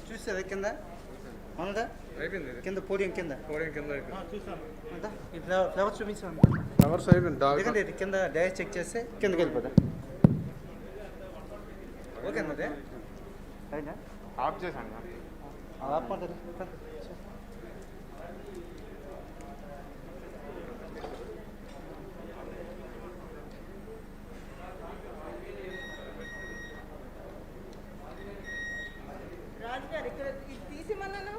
చూసారా కింద అవునదా అయిపోయింది కింద పోడియం కింద ఫ్లవర్స్ చూపించాను ఫ్లవర్స్ అయిపోయింది కింద డైరెక్ట్ చెక్ చేస్తే కిందకి వెళ్ళిపోతా ఓకేనా అదే అయినా ఆఫ్ చేశాను ఆఫ్ ಮಾಡ್ತಾರೆ రాజుగారు ఇక్కడ తీసిమన్నాను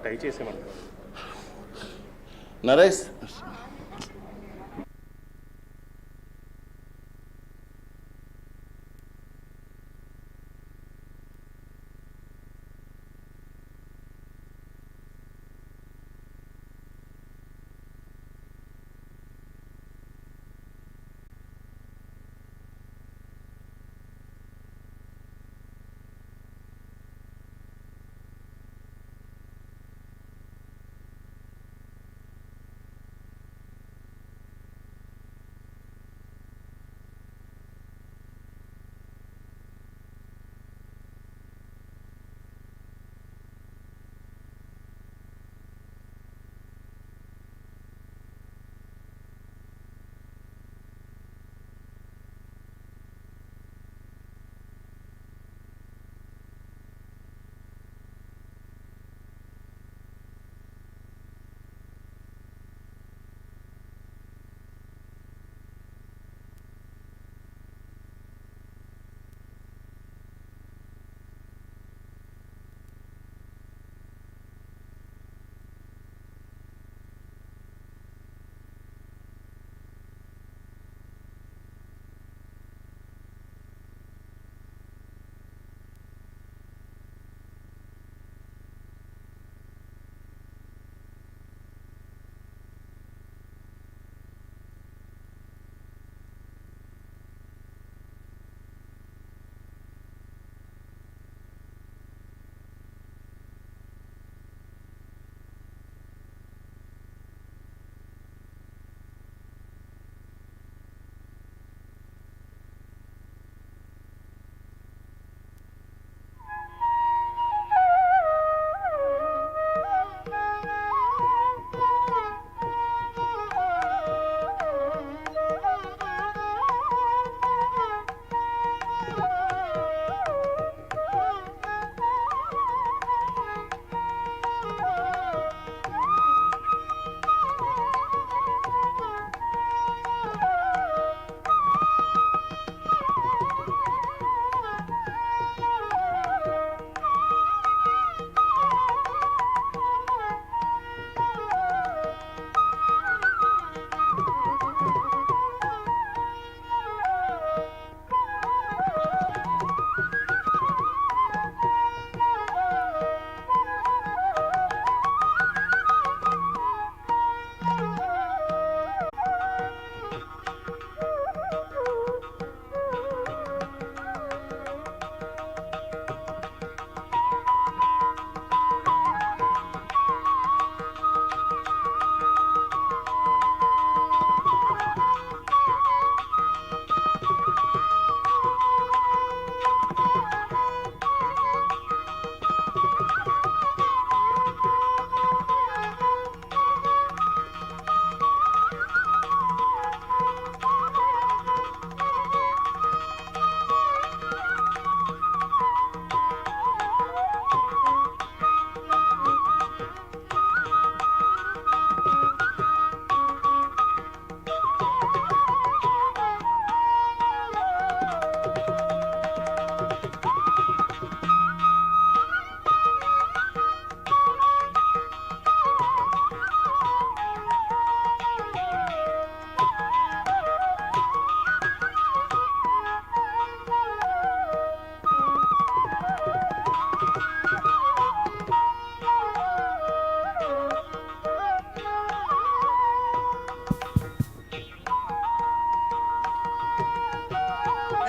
టై చేసేమంటారు Naresh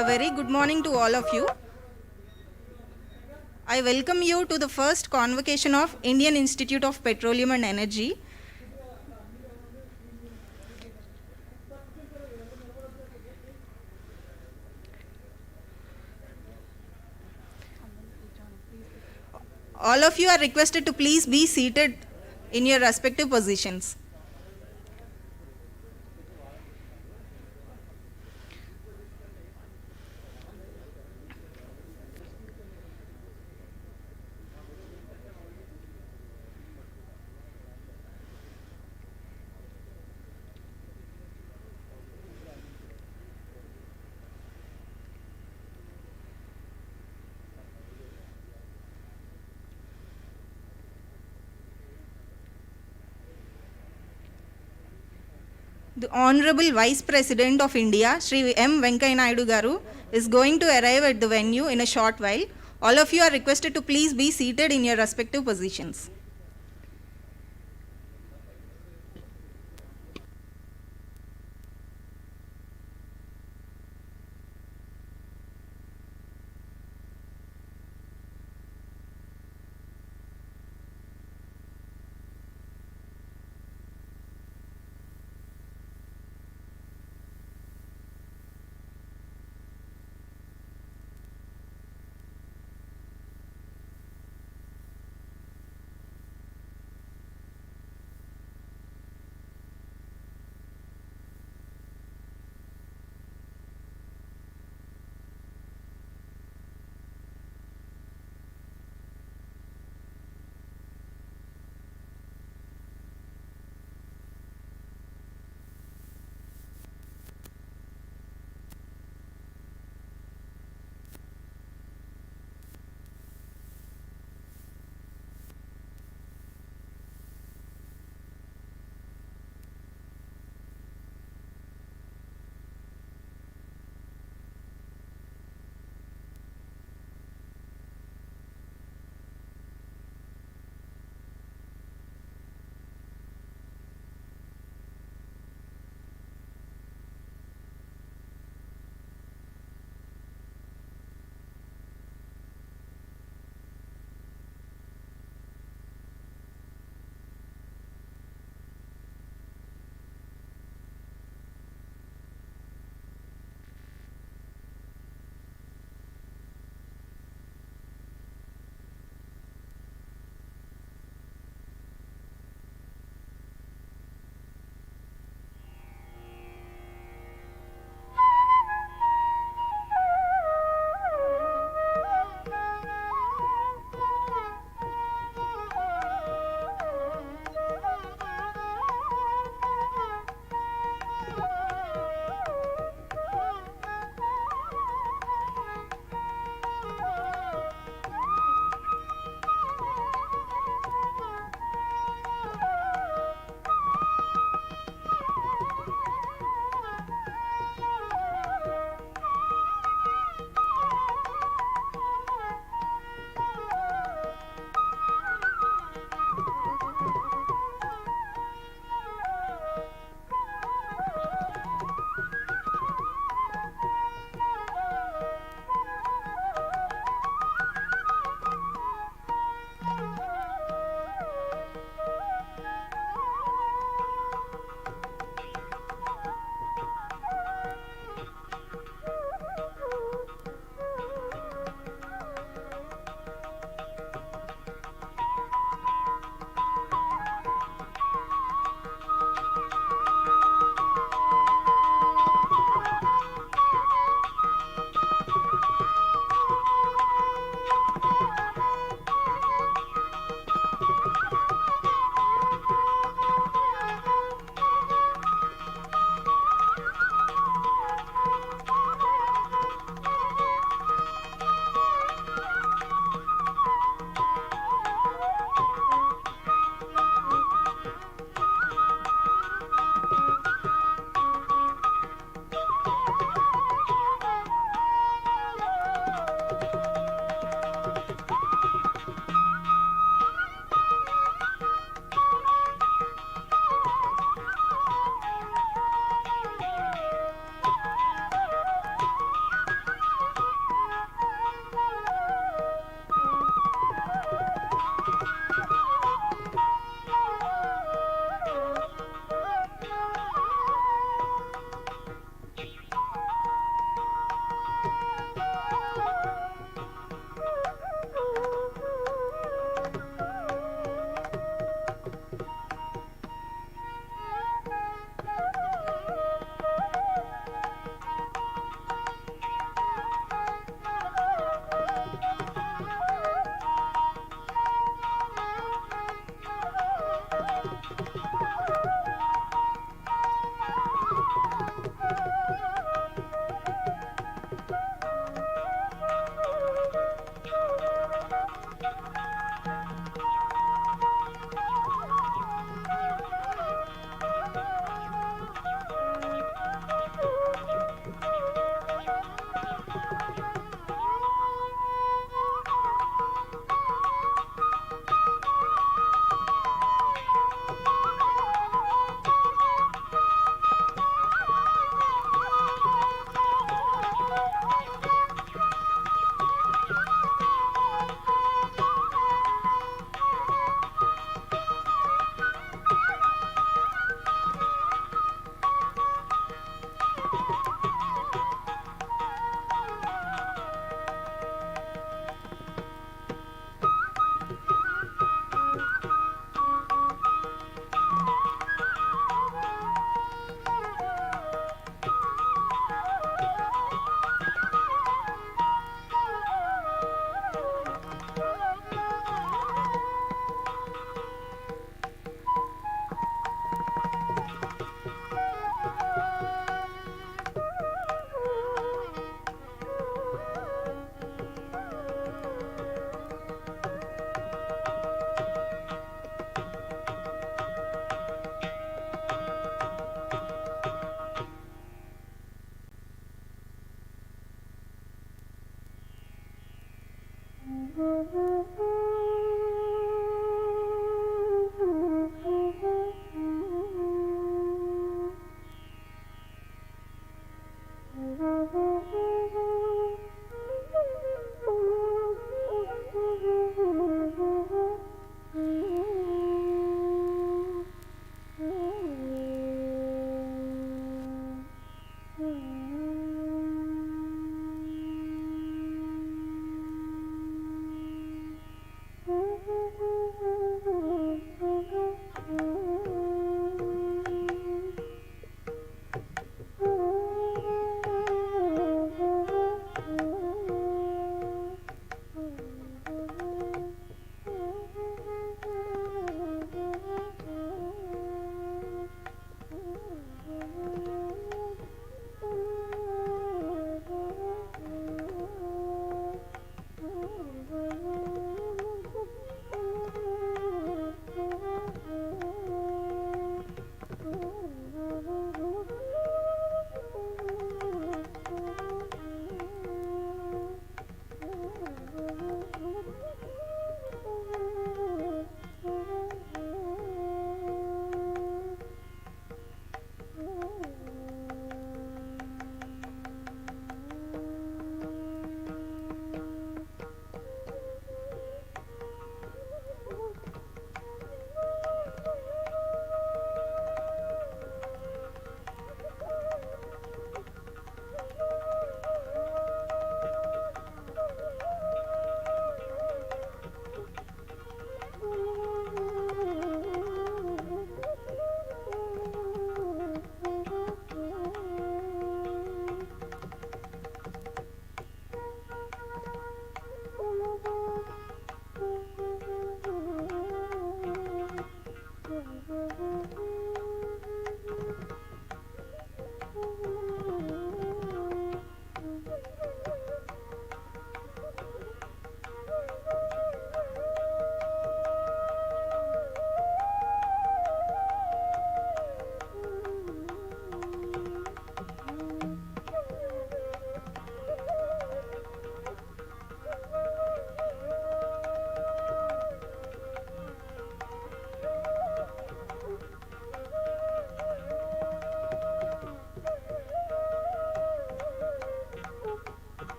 A very good morning to all of you. I welcome you to the first convocation of Indian Institute of Petroleum and Energy. All of you are requested to please be seated in your respective positions. The Honorable Vice President of India, Shri M. Venkaiah Naidu Garu, is going to arrive at the venue in a short while. All of you are requested to please be seated in your respective positions.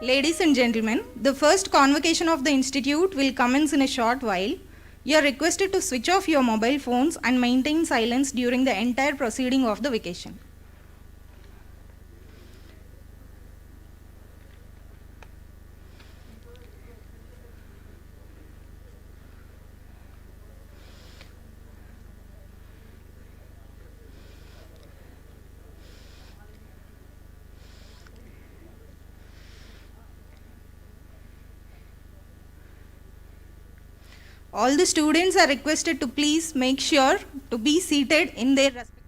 Ladies and gentlemen, the first convocation of the institute will commence in a short while. You are requested to switch off your mobile phones and maintain silence during the entire proceeding of the vacation. All the students are requested to please make sure to be seated in their respective.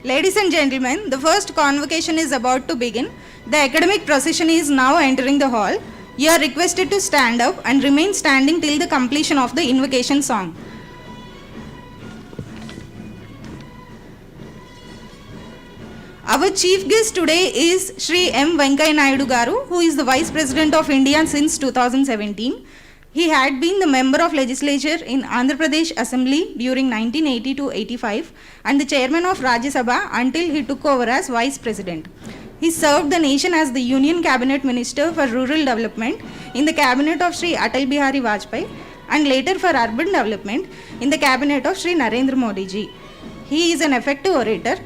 Ladies and gentlemen, the first convocation is about to begin. The academic procession is now entering the hall. You are requested to stand up and remain standing till the completion of the invocation song. Our chief guest today is Shri M. Venkaiah Naidu Garu, who is the Vice President of India since 2017. He had been the member of legislature in Andhra Pradesh Assembly during 1980 to 85 and the chairman of Rajya Sabha until he took over as Vice President. He served the nation as the Union Cabinet Minister for Rural Development in the cabinet of Shri Atal Bihari Vajpayee and later for Urban Development in the cabinet of Shri Narendra Modi ji. He is an effective orator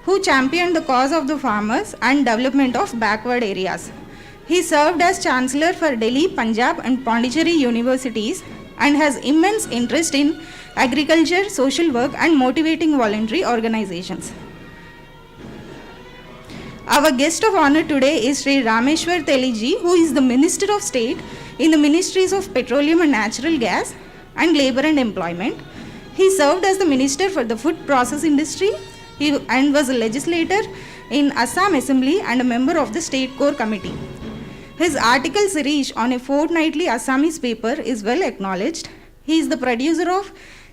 who championed the cause of the farmers and development of backward areas. He served as Chancellor for Delhi, Punjab and Pondicherry universities and has immense interest in agriculture, social work and motivating voluntary organizations. Our guest of honor today is Sri Rameshwar Teliji, who is the Minister of State in the Ministries of Petroleum and Natural Gas and Labour and Employment. He served as the Minister for the Food Process Industry and was a legislator in Assam Assembly and a member of the State Core Committee. His article series on a fortnightly Assamese paper is well acknowledged. He is the producer of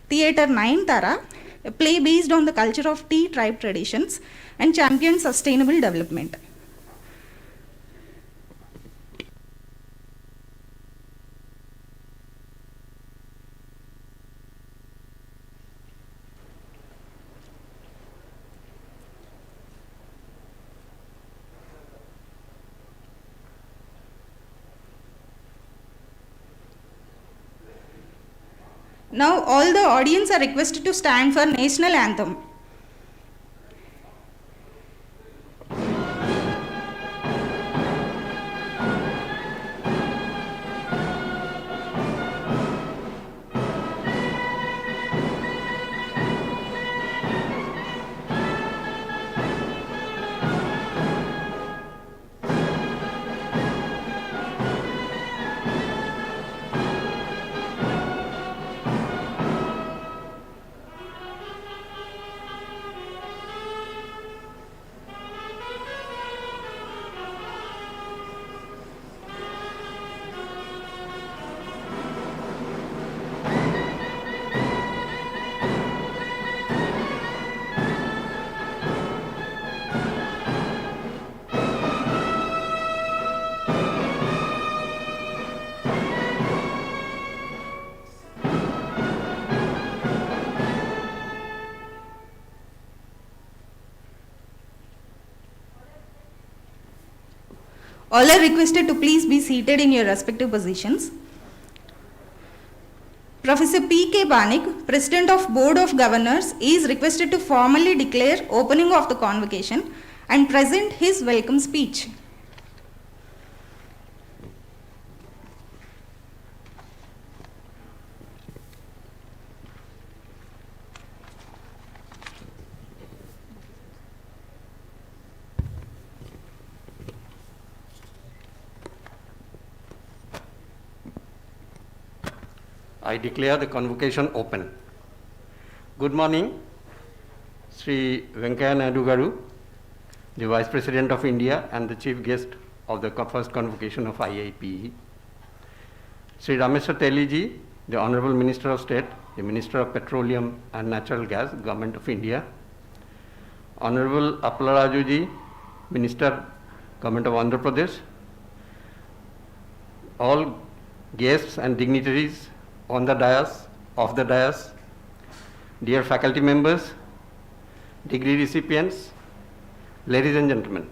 Theatre 9 Tara, a play based on the culture of tea tribe traditions, and champions sustainable development. Now all the audience are requested to stand for national anthem. All are requested to please be seated in your respective positions. Professor P.K. Banik, President of Board of Governors, is requested to formally declare opening of the convocation and present his welcome speech. I declare the convocation open. Good morning, Sri Venkaiah Naidu Garu, the Vice President of India and the Chief Guest of the first convocation of IIPE. Sri Rameshwar Teliji, the Honorable Minister of State, the Minister of Petroleum and Natural Gas, Government of India. Honorable Appalarajuji, Minister, Government of Andhra Pradesh. All guests and dignitaries on the dais, off the dais, dear faculty members, degree recipients, ladies and gentlemen,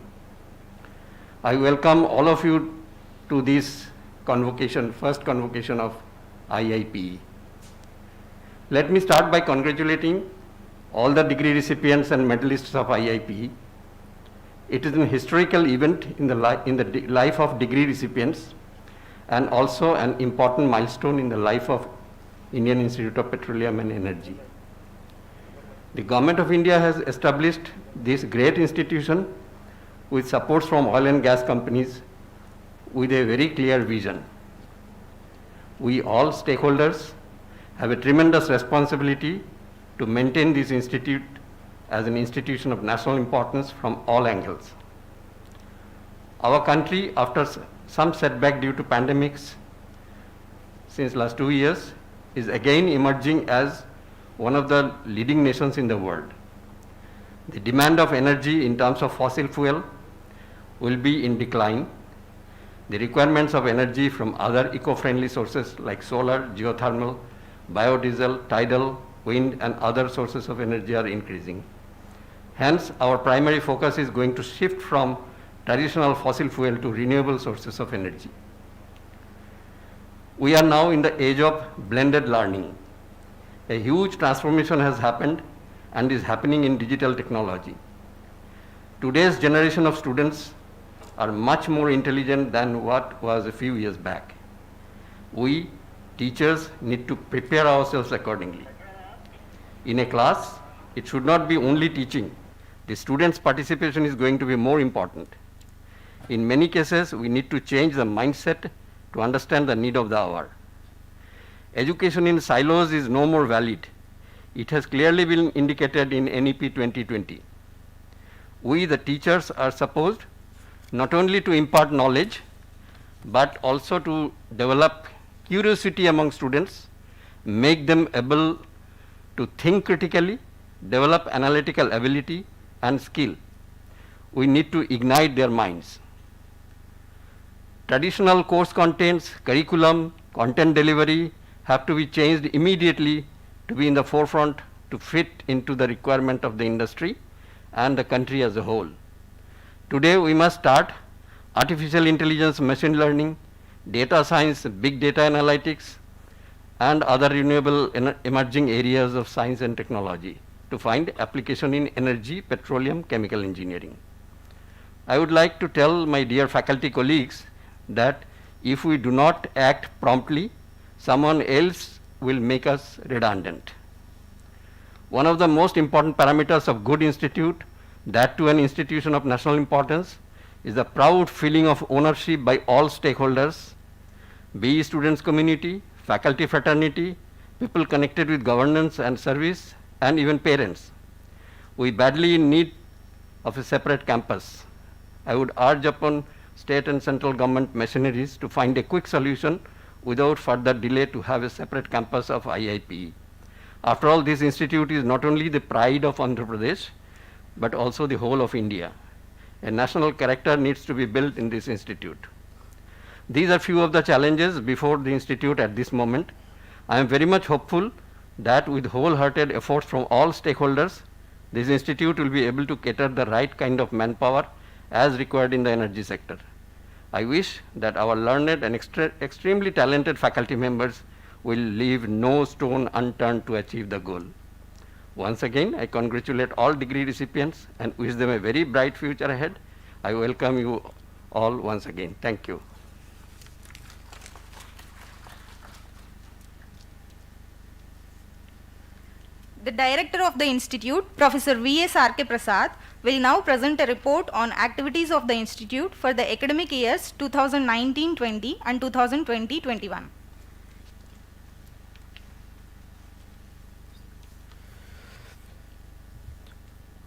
I welcome all of you to this convocation, first convocation of IIPE. Let me start by congratulating all the degree recipients and medalists of IIPE. It is an historical event in the life of degree recipients and also an important milestone in the life of Indian Institute of Petroleum and Energy. The Government of India has established this great institution with supports from oil and gas companies with a very clear vision. We all stakeholders have a tremendous responsibility to maintain this institute as an institution of national importance from all angles. Our country, after some setback due to pandemics since last 2 years, is again emerging as one of the leading nations in the world. The demand of energy in terms of fossil fuel will be in decline. The requirements of energy from other eco-friendly sources like solar, geothermal, biodiesel, tidal, wind and other sources of energy are increasing. Hence, our primary focus is going to shift from traditional fossil fuel to renewable sources of energy. We are now in the age of blended learning. A huge transformation has happened and is happening in digital technology. Today's generation of students are much more intelligent than what was a few years back. We, teachers, need to prepare ourselves accordingly. In a class, it should not be only teaching. The students' participation is going to be more important. In many cases, we need to change the mindset to understand the need of the hour. Education in silos is no more valid. It has clearly been indicated in NEP 2020. We, the teachers, are supposed not only to impart knowledge, but also to develop curiosity among students, make them able to think critically, develop analytical ability and skill. We need to ignite their minds. Traditional course contents, curriculum, content delivery have to be changed immediately to be in the forefront to fit into the requirement of the industry and the country as a whole. Today we must start artificial intelligence, machine learning, data science, big data analytics and other renewable emerging areas of science and technology to find application in energy, petroleum, chemical engineering. I would like to tell my dear faculty colleagues that if we do not act promptly, someone else will make us redundant. One of the most important parameters of good institute, that to an institution of national importance, is the proud feeling of ownership by all stakeholders, be it students community, faculty fraternity, people connected with governance and service, and even parents. We badly in need of a separate campus. I would urge upon state and central government machineries to find a quick solution without further delay to have a separate campus of IIPE. After all, this institute is not only the pride of Andhra Pradesh, but also the whole of India. A national character needs to be built in this institute. These are few of the challenges before the institute at this moment. I am very much hopeful that with wholehearted efforts from all stakeholders, this institute will be able to cater the right kind of manpower as required in the energy sector. I wish that our learned and extremely talented faculty members will leave no stone unturned to achieve the goal. Once again, I congratulate all degree recipients and wish them a very bright future ahead. I welcome you all once again. Thank you. The director of the institute, Professor V.S.R.K. Prasad, will now present a report on activities of the institute for the academic years 2019-20 and 2020-21.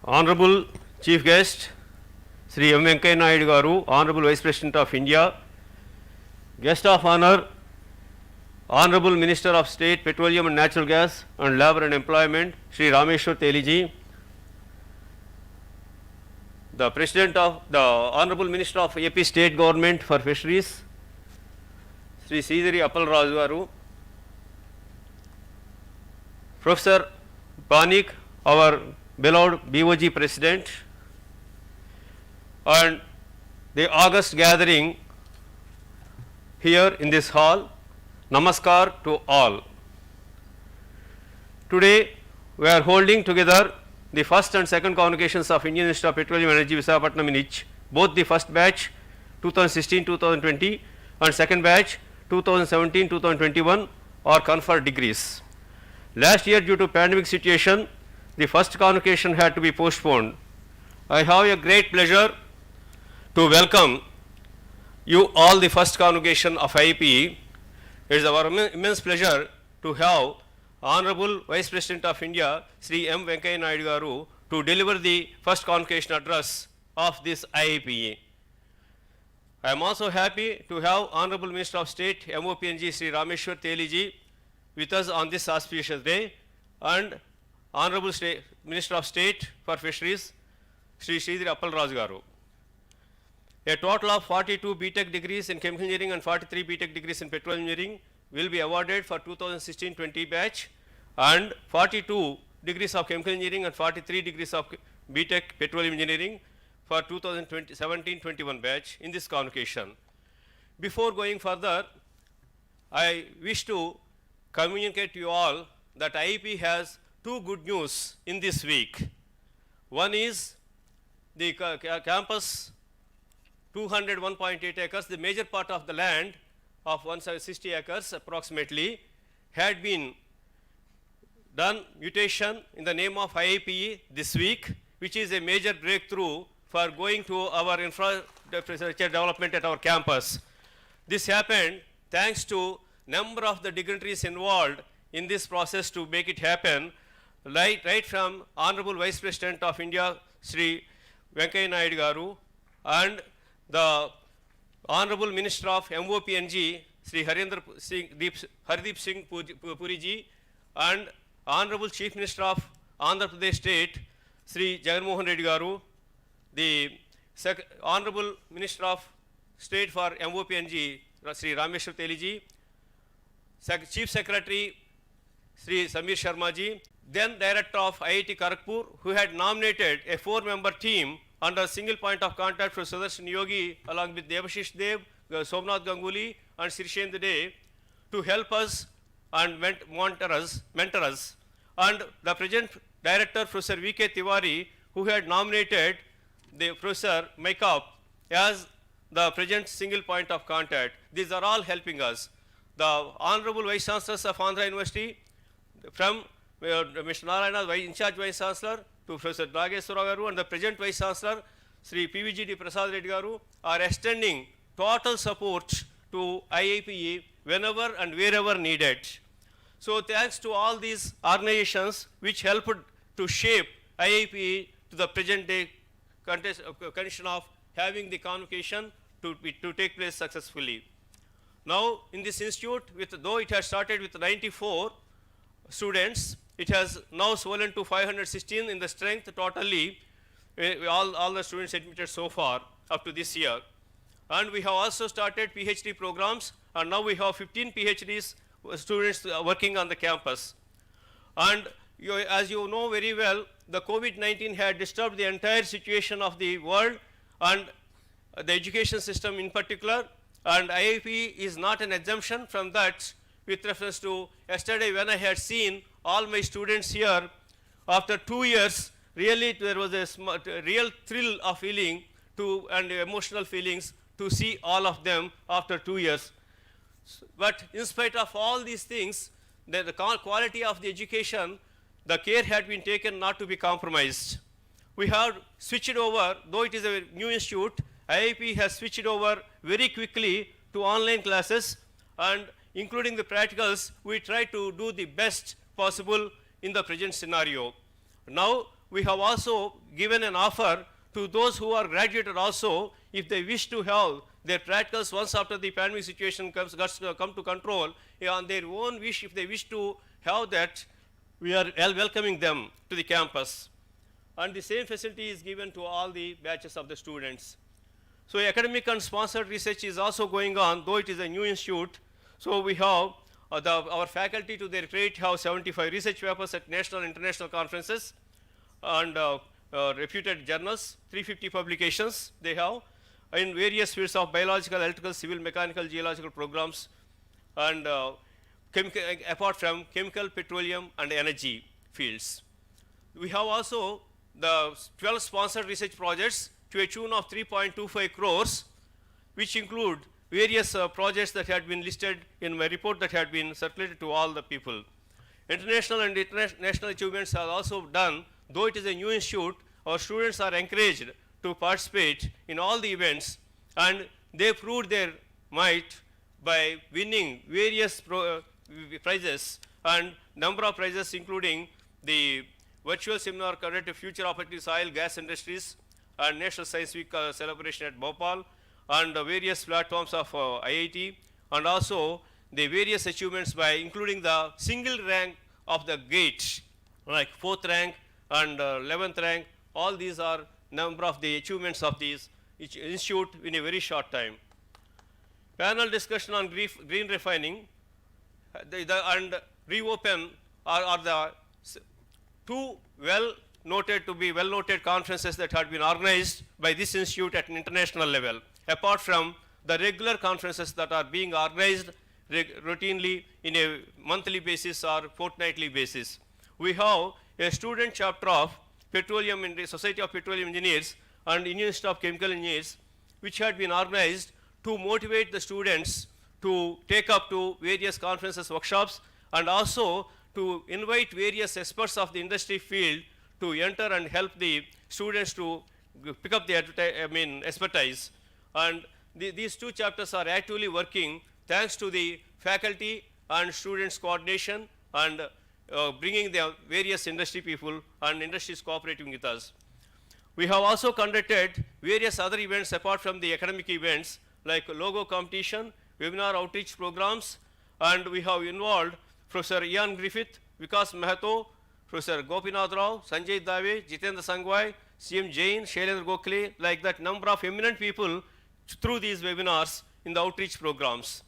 Honorable Chief Guest, Sri M. Venkaiah Naidu Garu, Honorable Vice President of India, Guest of Honor, Honorable Minister of State, Petroleum and Natural Gas and Labour and Employment, Sri Rameshwar Teliji, the President of the Honorable Minister of AP State Government for Fisheries, Sri Sridhari Appalraju Garu, Professor Banik, our beloved BOG President, and the August gathering here in this hall. Namaskar to all. Today we are holding together the first and second convocations of Indian Institute of Petroleum Energy Visakhapatanam in each, both the first batch 2016-2020 and second batch 2017-2021 are conferred degrees. Last year, due to pandemic situation, the first convocation had to be postponed. I have a great pleasure to welcome you all the first convocation of IIPE. It is our immense pleasure to have Honorable Vice President of India, Sri M. Venkaiah Naidu Garu, to deliver the first convocation address of this IIPE. I am also happy to have Honorable Minister of State, MOPNG, Sri Rameshwar Teliji, with us on this auspicious day, and Honorable Minister of State for Fisheries, Sri Sridhari Appalraju Garu. A total of 42 BTech degrees in chemical engineering and 43 BTech degrees in petroleum engineering will be awarded for 2016-20 batch, and 42 degrees of chemical engineering and 43 degrees of BTech petroleum engineering for 2017-21 batch in this convocation. Before going further, I wish to communicate to you all that IIP has two good news in this week. One is the campus 201.8 acres, the major part of the land of 160 acres approximately had been done mutation in the name of IIPE this week, which is a major breakthrough for going to our infrastructure development at our campus. This happened thanks to number of the dignitaries involved in this process to make it happen, right from Honorable Vice President of India, Sri Venkaiah Naidu Garu, and the Honorable Minister of MOPNG, Sri Hardeep Singh Puriji, and Honorable Chief Minister of Andhra Pradesh State, Sri Jagannath Reddy Garu, the Honorable Minister of State for MOPNG, Sri Rameshwar Teliji, Chief Secretary, Sri Samir Sharma ji, then Director of IIT Kharagpur, who had nominated a 4-member team under single point of contact for Sudarshan Yogi along with Devashish Dev, Somnath Ganguly and Sirshendra Dey to help us and mentor us, and the present Director Professor V.K. Tiwari, who had nominated the Professor Maikop as the present single point of contact. These are all helping us. The Honorable Vice Chancellors of Andhra University, from Mr. Narayana, in charge Vice Chancellor, to Professor Nageswara Garu, and the present Vice Chancellor, Sri PVGD Prasad Reddy Garu, are extending total support to IIPE whenever and wherever needed. So thanks to all these organizations which helped to shape IIPE to the present day condition of having the convocation to take place successfully. Now in this institute, though it has started with 94 students, it has now swollen to 516 in the strength totally, all the students admitted so far up to this year. And we have also started PhD programs, and now we have 15 PhDs students working on the campus. And as you know very well, the COVID-19 had disturbed the entire situation of the world, and the education system in particular, and IIPE is not an exemption from that. With reference to yesterday, when I had seen all my students here, after 2 years, really there was a real thrill of feeling and emotional feelings to see all of them after 2 years. But in spite of all these things, the quality of the education, the care had been taken not to be compromised. We have switched over, though it is a new institute, IIP has switched over very quickly to online classes, and including the practicals, we try to do the best possible in the present scenario. Now, we have also given an offer to those who are graduated also, if they wish to have their practicals once after the pandemic situation come to control, on their own wish, if they wish to have that, we are welcoming them to the campus. And the same facility is given to all the batches of the students. So academic and sponsored research is also going on, though it is a new institute. So we have our faculty, to their credit, have 75 research papers at national and international conferences and reputed journals, 350 publications they have in various fields of biological, electrical, civil, mechanical, geological programs, and apart from chemical, petroleum, and energy fields. We have also the 12 sponsored research projects to a tune of 3.25 crores, which include various projects that had been listed in my report that had been circulated to all the people. International and national achievements are also done. Though it is a new institute, our students are encouraged to participate in all the events, and they proved their might by winning various prizes, and number of prizes including the virtual seminar connected to future opportunities, oil, gas industries, and National Science Week celebration at Bhopal, and various platforms of IIT, and also the various achievements by including the single rank of the GATE, like 4th rank and 11th rank. All these are number of the achievements of these institute in a very short time. Panel discussion on green refining and reopen are the two well-noted conferences that had been organized by this institute at an international level, apart from the regular conferences that are being organized routinely in a monthly basis or fortnightly basis. We have a student chapter of Petroleum in the Society of Petroleum Engineers and Indian Institute of Chemical Engineers, which had been organized to motivate the students to take up to various conferences, workshops, and also to invite various experts of the industry field to enter and help the students to pick up the expertise. And these two chapters are actively working thanks to the faculty and students coordination and bringing the various industry people and industries cooperating with us. We have also conducted various other events apart from the academic events, like logo competition, webinar outreach programs, and we have involved Professor Ian Griffith, Vikas Mahato, Professor Gopinath Rao, Sanjay Dave, Jitendra Sangwai, CM Jain, Shailendra Gokhale, like that number of eminent people through these webinars in the outreach programs.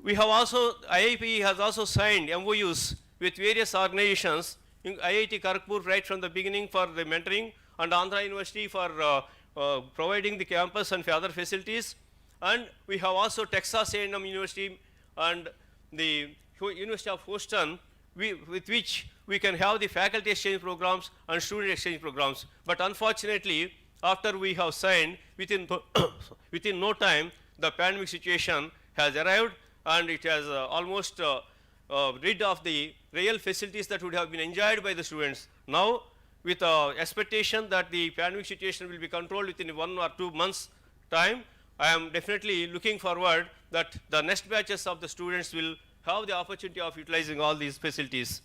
We have also, IIPE has also signed MOUs with various organizations, in IIT Kharagpur right from the beginning for the mentoring, and Andhra University for providing the campus and other facilities. And we have also Texas A&M University and the University of Houston, with which we can have the faculty exchange programs and student exchange programs. But unfortunately, after we have signed, within no time, the pandemic situation has arrived, and it has almost rid of the real facilities that would have been enjoyed by the students. Now, with expectation that the pandemic situation will be controlled within 1 or 2 months' time, I am definitely looking forward that the next batches of the students will have the opportunity of utilizing all these facilities.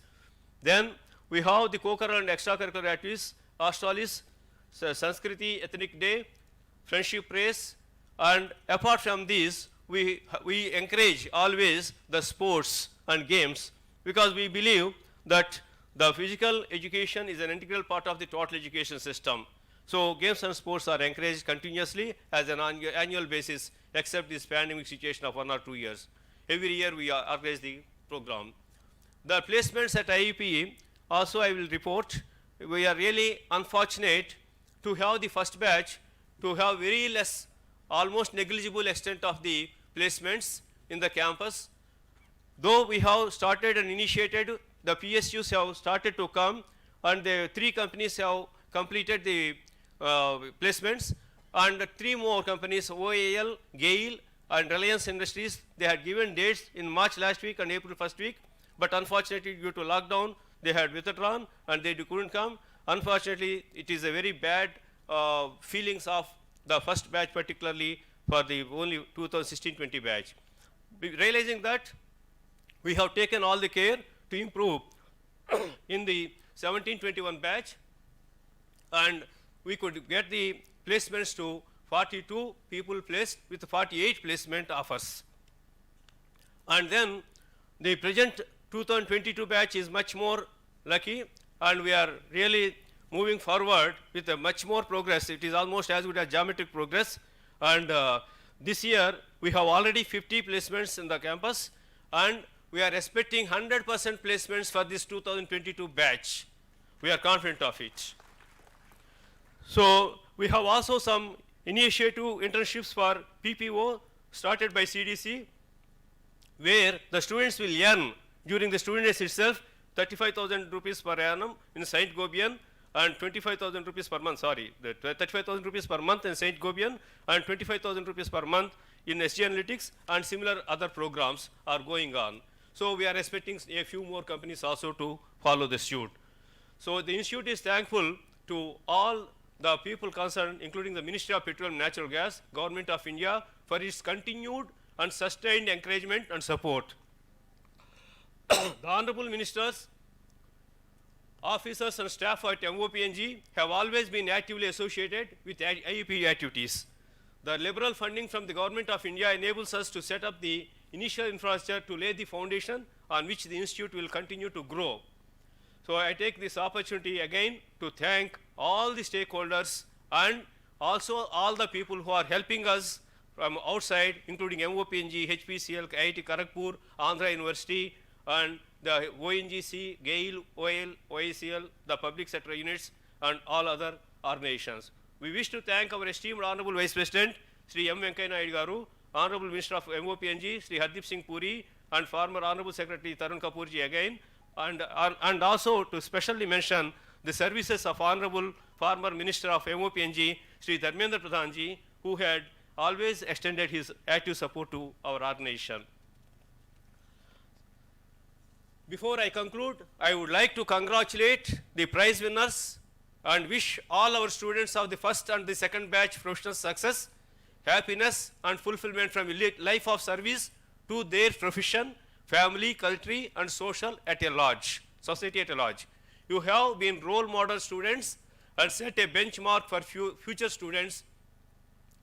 Then we have the co-curricular and extracurricular activities, Australis, Sanskriti Ethnic Day, Friendship Race, and apart from these, we encourage always the sports and games, because we believe that the physical education is an integral part of the total education system. So games and sports are encouraged continuously as an annual basis, except this pandemic situation of 1 or 2 years. Every year we organize the program. The placements at IIPE, also I will report, we are really unfortunate to have the first batch to have very less, almost negligible extent of the placements in the campus. Though we have started and initiated, the PSUs have started to come, and the 3 companies have completed the placements, and 3 more companies, OAL, GAIL, and Reliance Industries, they had given dates in March last week and April first week, but unfortunately due to lockdown, they had withdrawn and they couldn't come. Unfortunately, it is a very bad feelings of the first batch, particularly for the only 2016-20 batch. Realizing that, we have taken all the care to improve in the 17-21 batch, and we could get the placements to 42 people placed with 48 placement offers. And then the present 2022 batch is much more lucky, and we are really moving forward with a much more progress. It is almost as good as geometric progress, and this year we have already 50 placements in the campus, and we are expecting 100% placements for this 2022 batch. We are confident of it. So we have also some initiative internships for PPO started by CDC, where the students will earn during the student days itself 35,000 rupees per annum in Saint Gobain, and 25,000 rupees per month, sorry, 35,000 rupees per month in Saint Gobain, and 25,000 rupees per month in SG Analytics, and similar other programs are going on. So we are expecting a few more companies also to follow the suit. So the institute is thankful to all the people concerned, including the Ministry of Petroleum and Natural Gas, Government of India, for its continued and sustained encouragement and support. The Honorable Ministers, officers and staff at MOPNG have always been actively associated with IIPE activities. The liberal funding from the Government of India enables us to set up the initial infrastructure to lay the foundation on which the institute will continue to grow. So I take this opportunity again to thank all the stakeholders and also all the people who are helping us from outside, including MOPNG, HPCL, IIT Kharagpur, Andhra University, and the ONGC, GAIL, OIL, OICL, the public sector units, and all other organizations. We wish to thank our esteemed Honorable Vice President, Sri M. Venkaiah Naidu Garu, Honorable Minister of MOPNG, Sri Hardeep Singh Puri, and former Honorable Secretary Tarun Kapoorji again, and also to specially mention the services of Honorable former Minister of MOPNG, Sri Dharmendra Pradhanji, who had always extended his active support to our organization. Before I conclude, I would like to congratulate the prize winners and wish all our students of the first and the second batch professional success, happiness and fulfillment from life of service to their profession, family, country, and social at a large, society at a large. You have been role model students and set a benchmark for future students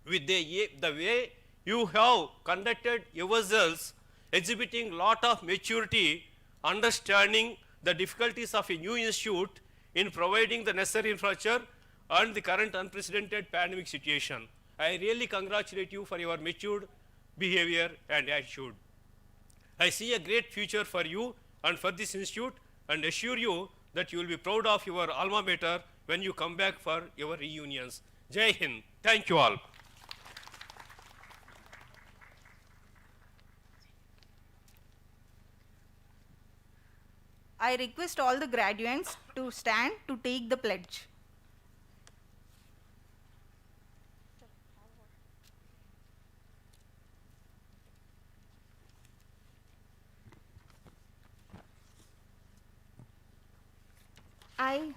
with the way you have conducted yourselves, exhibiting lot of maturity, understanding the difficulties of a new institute in providing the necessary infrastructure and the current unprecedented pandemic situation. I really congratulate you for your matured behavior and attitude. I see a great future for you and for this institute, and assure you that you will be proud of your alma mater when you come back for your reunions. Jai Hind. Thank you all. I request all the graduates to stand to take the pledge. I,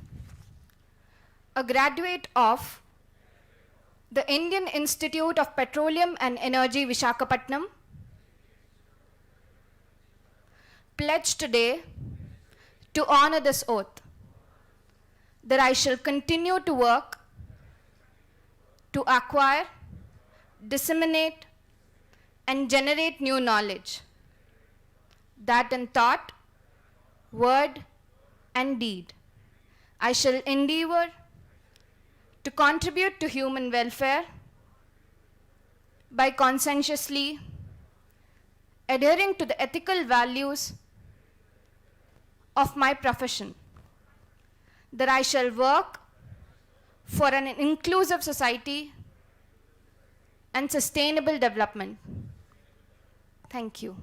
a graduate of the Indian Institute of Petroleum and Energy, Visakhapatnam, pledge today to honor this oath, that I shall continue to work to acquire, disseminate, and generate new knowledge, that in thought, word, and deed, I shall endeavor to contribute to human welfare by conscientiously adhering to the ethical values of my profession, that I shall work for an inclusive society and sustainable development. Thank you.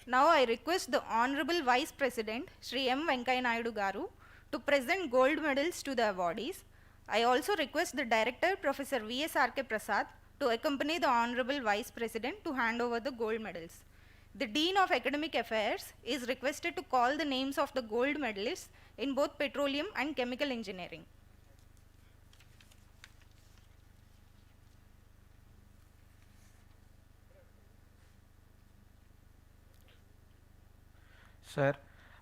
Now I request the Honorable Vice President, Shri M. Venkaiah Naidu Garu, to present gold medals to the awardees. I also request the Director, Professor V.S.R.K. Prasad, to accompany the Honorable Vice President to hand over the gold medals. The Dean of Academic Affairs is requested to call the names of the gold medalists in both petroleum and chemical engineering. Sir,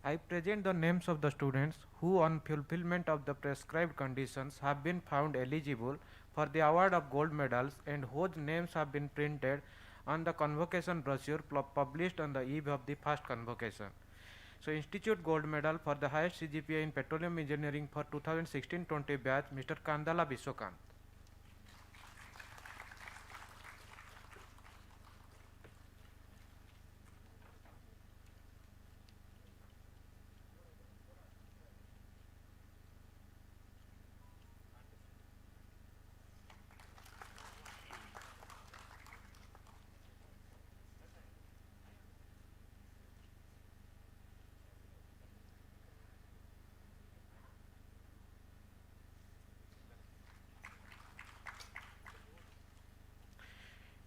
I present the names of the students who on fulfillment of the prescribed conditions have been found eligible for the award of gold medals and whose names have been printed on the convocation brochure published on the eve of the first convocation. So, Institute Gold Medal for the highest CGPA in Petroleum Engineering for 2016-20 batch, Mr. Kandala Biswakant.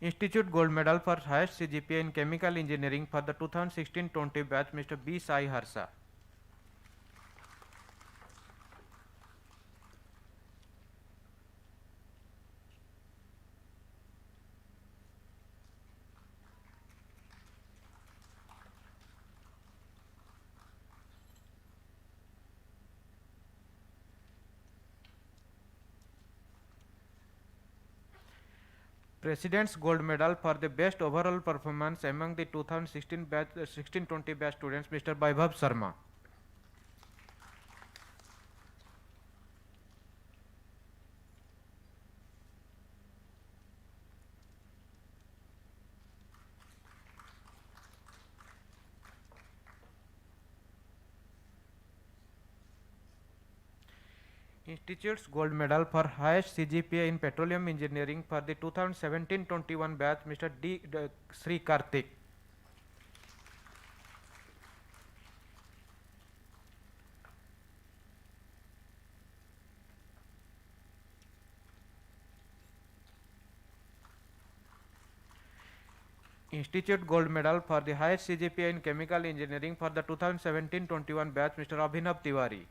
Institute Gold Medal for highest CGPA in Chemical Engineering for the 2016-20 batch, Mr. B. Sai Harsha. President's Gold Medal for the best overall performance among the 2016 batch, 16-20 batch students, Mr. Vaibhav Sharma. Institute's Gold Medal for highest CGPA in Petroleum Engineering for the 2017-21 batch, Mr. D. Sri Karthik. Institute Gold Medal for the highest CGPA in Chemical Engineering for the 2017-21 batch, Mr. Abhinav Tiwari.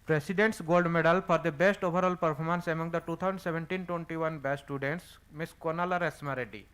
President's Gold Medal for the best overall performance among the 2017-21 batch students, Ms. Konala Resma Reddy.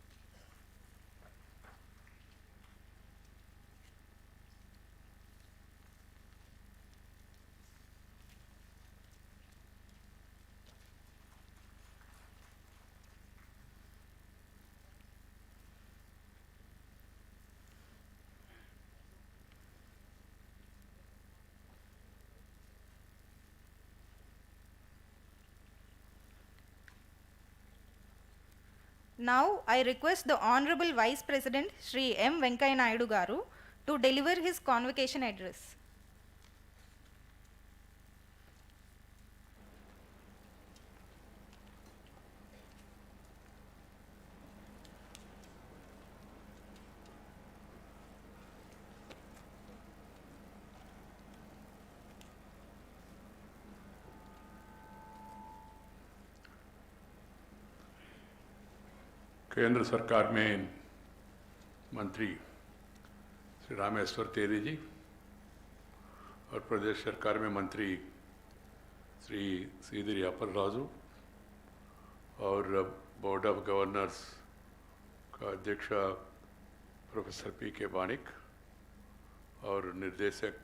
Now I request the Honorable Vice President Shri M. Venkaiah Naidu Garu to deliver his convocation address. केंद्र सरकार में मंत्री श्री रामेश्वर तेली जी और प्रदेश सरकार में मंत्री श्री सीदिरी अपर राजू और board of governors का अध्यक्ष प्रोफेसर पी.के. बानिक और निर्देशक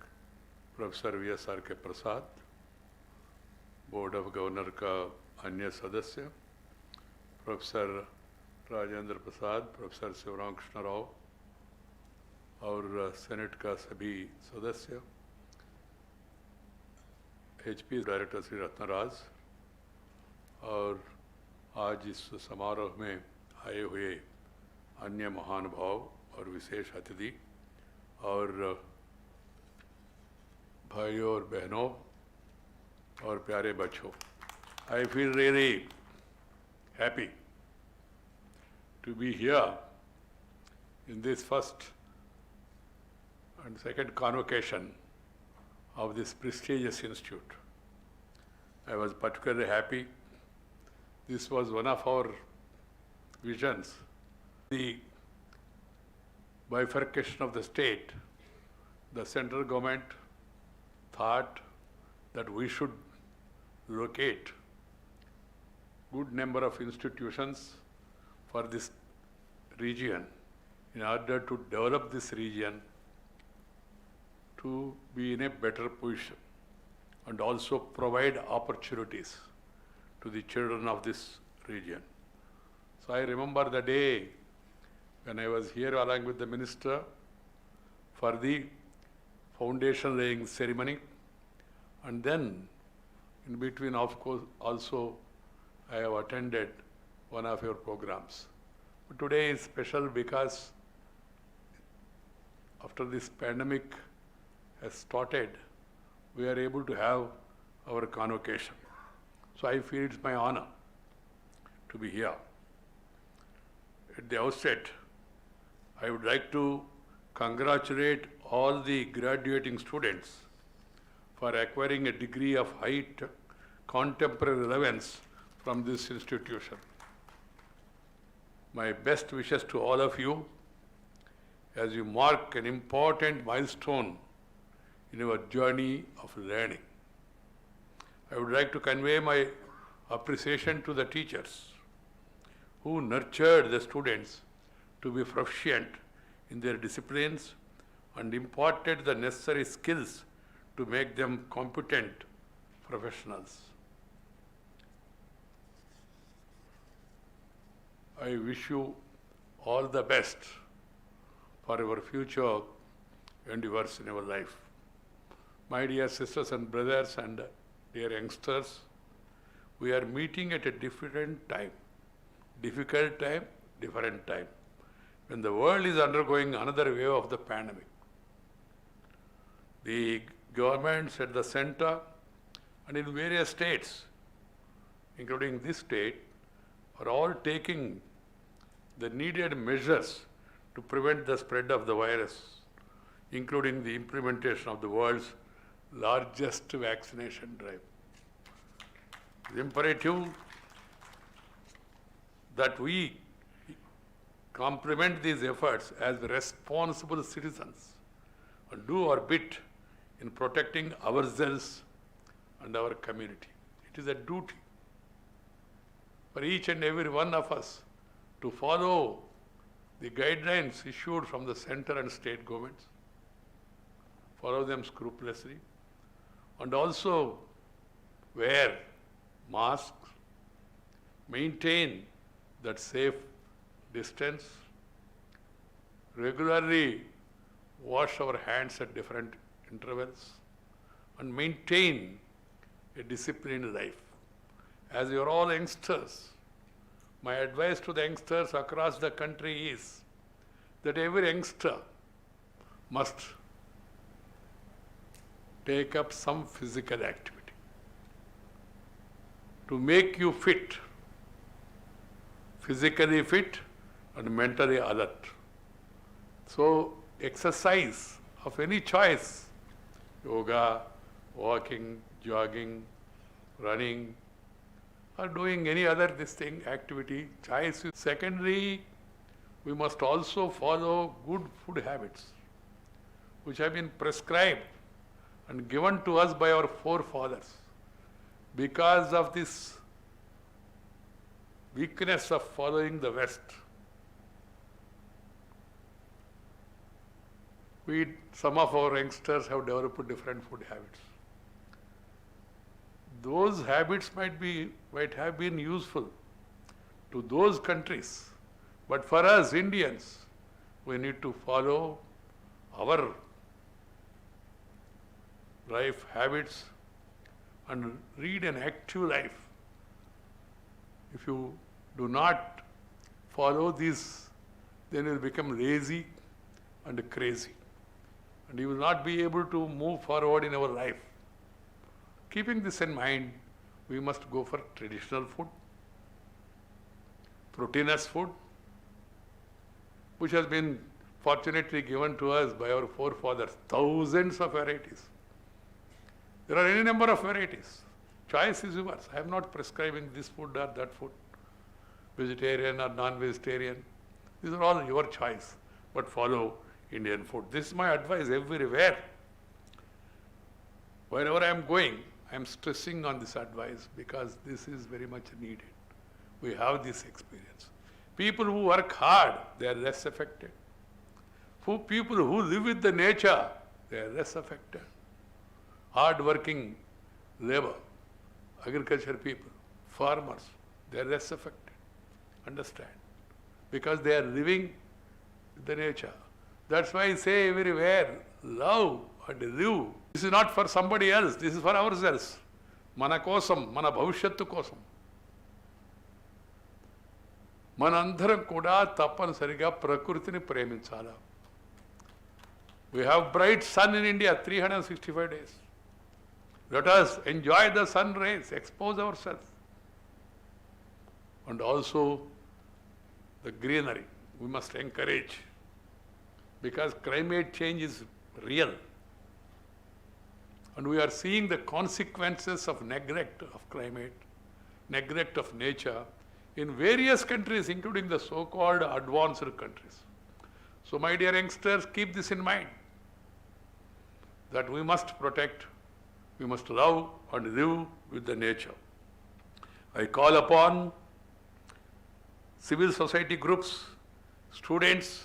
professor V.S.R.K. Prasad, board of governor का अन्य सदस्य प्रोफेसर राजेंद्र प्रसाद, प्रोफेसर शिवराम कृष्ण राव और सेनेट का सभी सदस्य, HP डायरेक्टर श्री रत्नराज, और आज इस समारोह में आए हुए अन्य महानुभाव और विशेष अतिथि और भाइयों और बहनों और प्यारे बच्चों, I feel really happy to be here in this first and second convocation of this prestigious institute. I was particularly happy. This was one of our visions. The bifurcation of the state, the central government thought that we should locate good number of institutions for this region in order to develop this region to be in a better position and also provide opportunities to the children of this region. So I remember the day when I was here along with the minister for the foundation laying ceremony, and then in between, of course, also I have attended one of your programs. But today is special because after this pandemic has started, we are able to have our convocation. So I feel it's my honor to be here. At the outset, I would like to congratulate all the graduating students for acquiring a degree of high contemporary relevance from this institution. My best wishes to all of you as you mark an important milestone in your journey of learning. I would like to convey my appreciation to the teachers who nurtured the students to be proficient in their disciplines and imparted the necessary skills to make them competent professionals. I wish you all the best for your future endeavors in your life. My dear sisters and brothers and dear youngsters, we are meeting at a different time, difficult time, different time, when the world is undergoing another wave of the pandemic. The governments at the center and in various states, including this state, are all taking the needed measures to prevent the spread of the virus, including the implementation of the world's largest vaccination drive. It is imperative that we complement these efforts as responsible citizens and do our bit in protecting ourselves and our community. It is a duty for each and every one of us to follow the guidelines issued from the center and state governments, follow them scrupulously, and also wear masks, maintain that safe distance, regularly wash our hands at different intervals, and maintain a disciplined life. As you are all youngsters, my advice to the youngsters across the country is that every youngster must take up some physical activity to make you fit, physically fit and mentally alert. So exercise of any choice, yoga, walking, jogging, running, or doing any other activity, choice. Secondly, we must also follow good food habits which have been prescribed and given to us by our forefathers. Because of this weakness of following the West, some of our youngsters have developed different food habits. Those habits might have been useful to those countries, but for us Indians, we need to follow our life habits and lead an active life If you do not follow these, then you will become lazy and crazy. And you will not be able to move forward in our life. Keeping this in mind, we must go for traditional food, proteinous food, which has been fortunately given to us by our forefathers, thousands of varieties. There are any number of varieties. Choice is yours. I am not prescribing this food or that food, vegetarian or non-vegetarian. These are all your choice, but follow Indian food. This is my advice everywhere. Wherever I am going, I am stressing on this advice because this is very much needed. We have this experience. People who work hard, they are less affected. People who live with the nature, they are less affected. Hard-working labor, agriculture people, farmers, they are less affected. Understand? Because they are living with the nature. That's why I say everywhere, love and live. This is not for somebody else, this is for ourselves. Mana kosam, mana bhavishyattu kosam. మనందరం కూడా తప్పనిసరిగా ప్రకృతిని ప్రేమించాలి. We have bright sun in India, 365 days. Let us enjoy the sun rays, expose ourselves. And also the greenery, we must encourage. Because climate change is real. And we are seeing the consequences of neglect of climate, neglect of nature, in various countries, including the so-called advanced countries. So my dear youngsters, keep this in mind, that we must protect, we must love and live with the nature. I call upon civil society groups, students,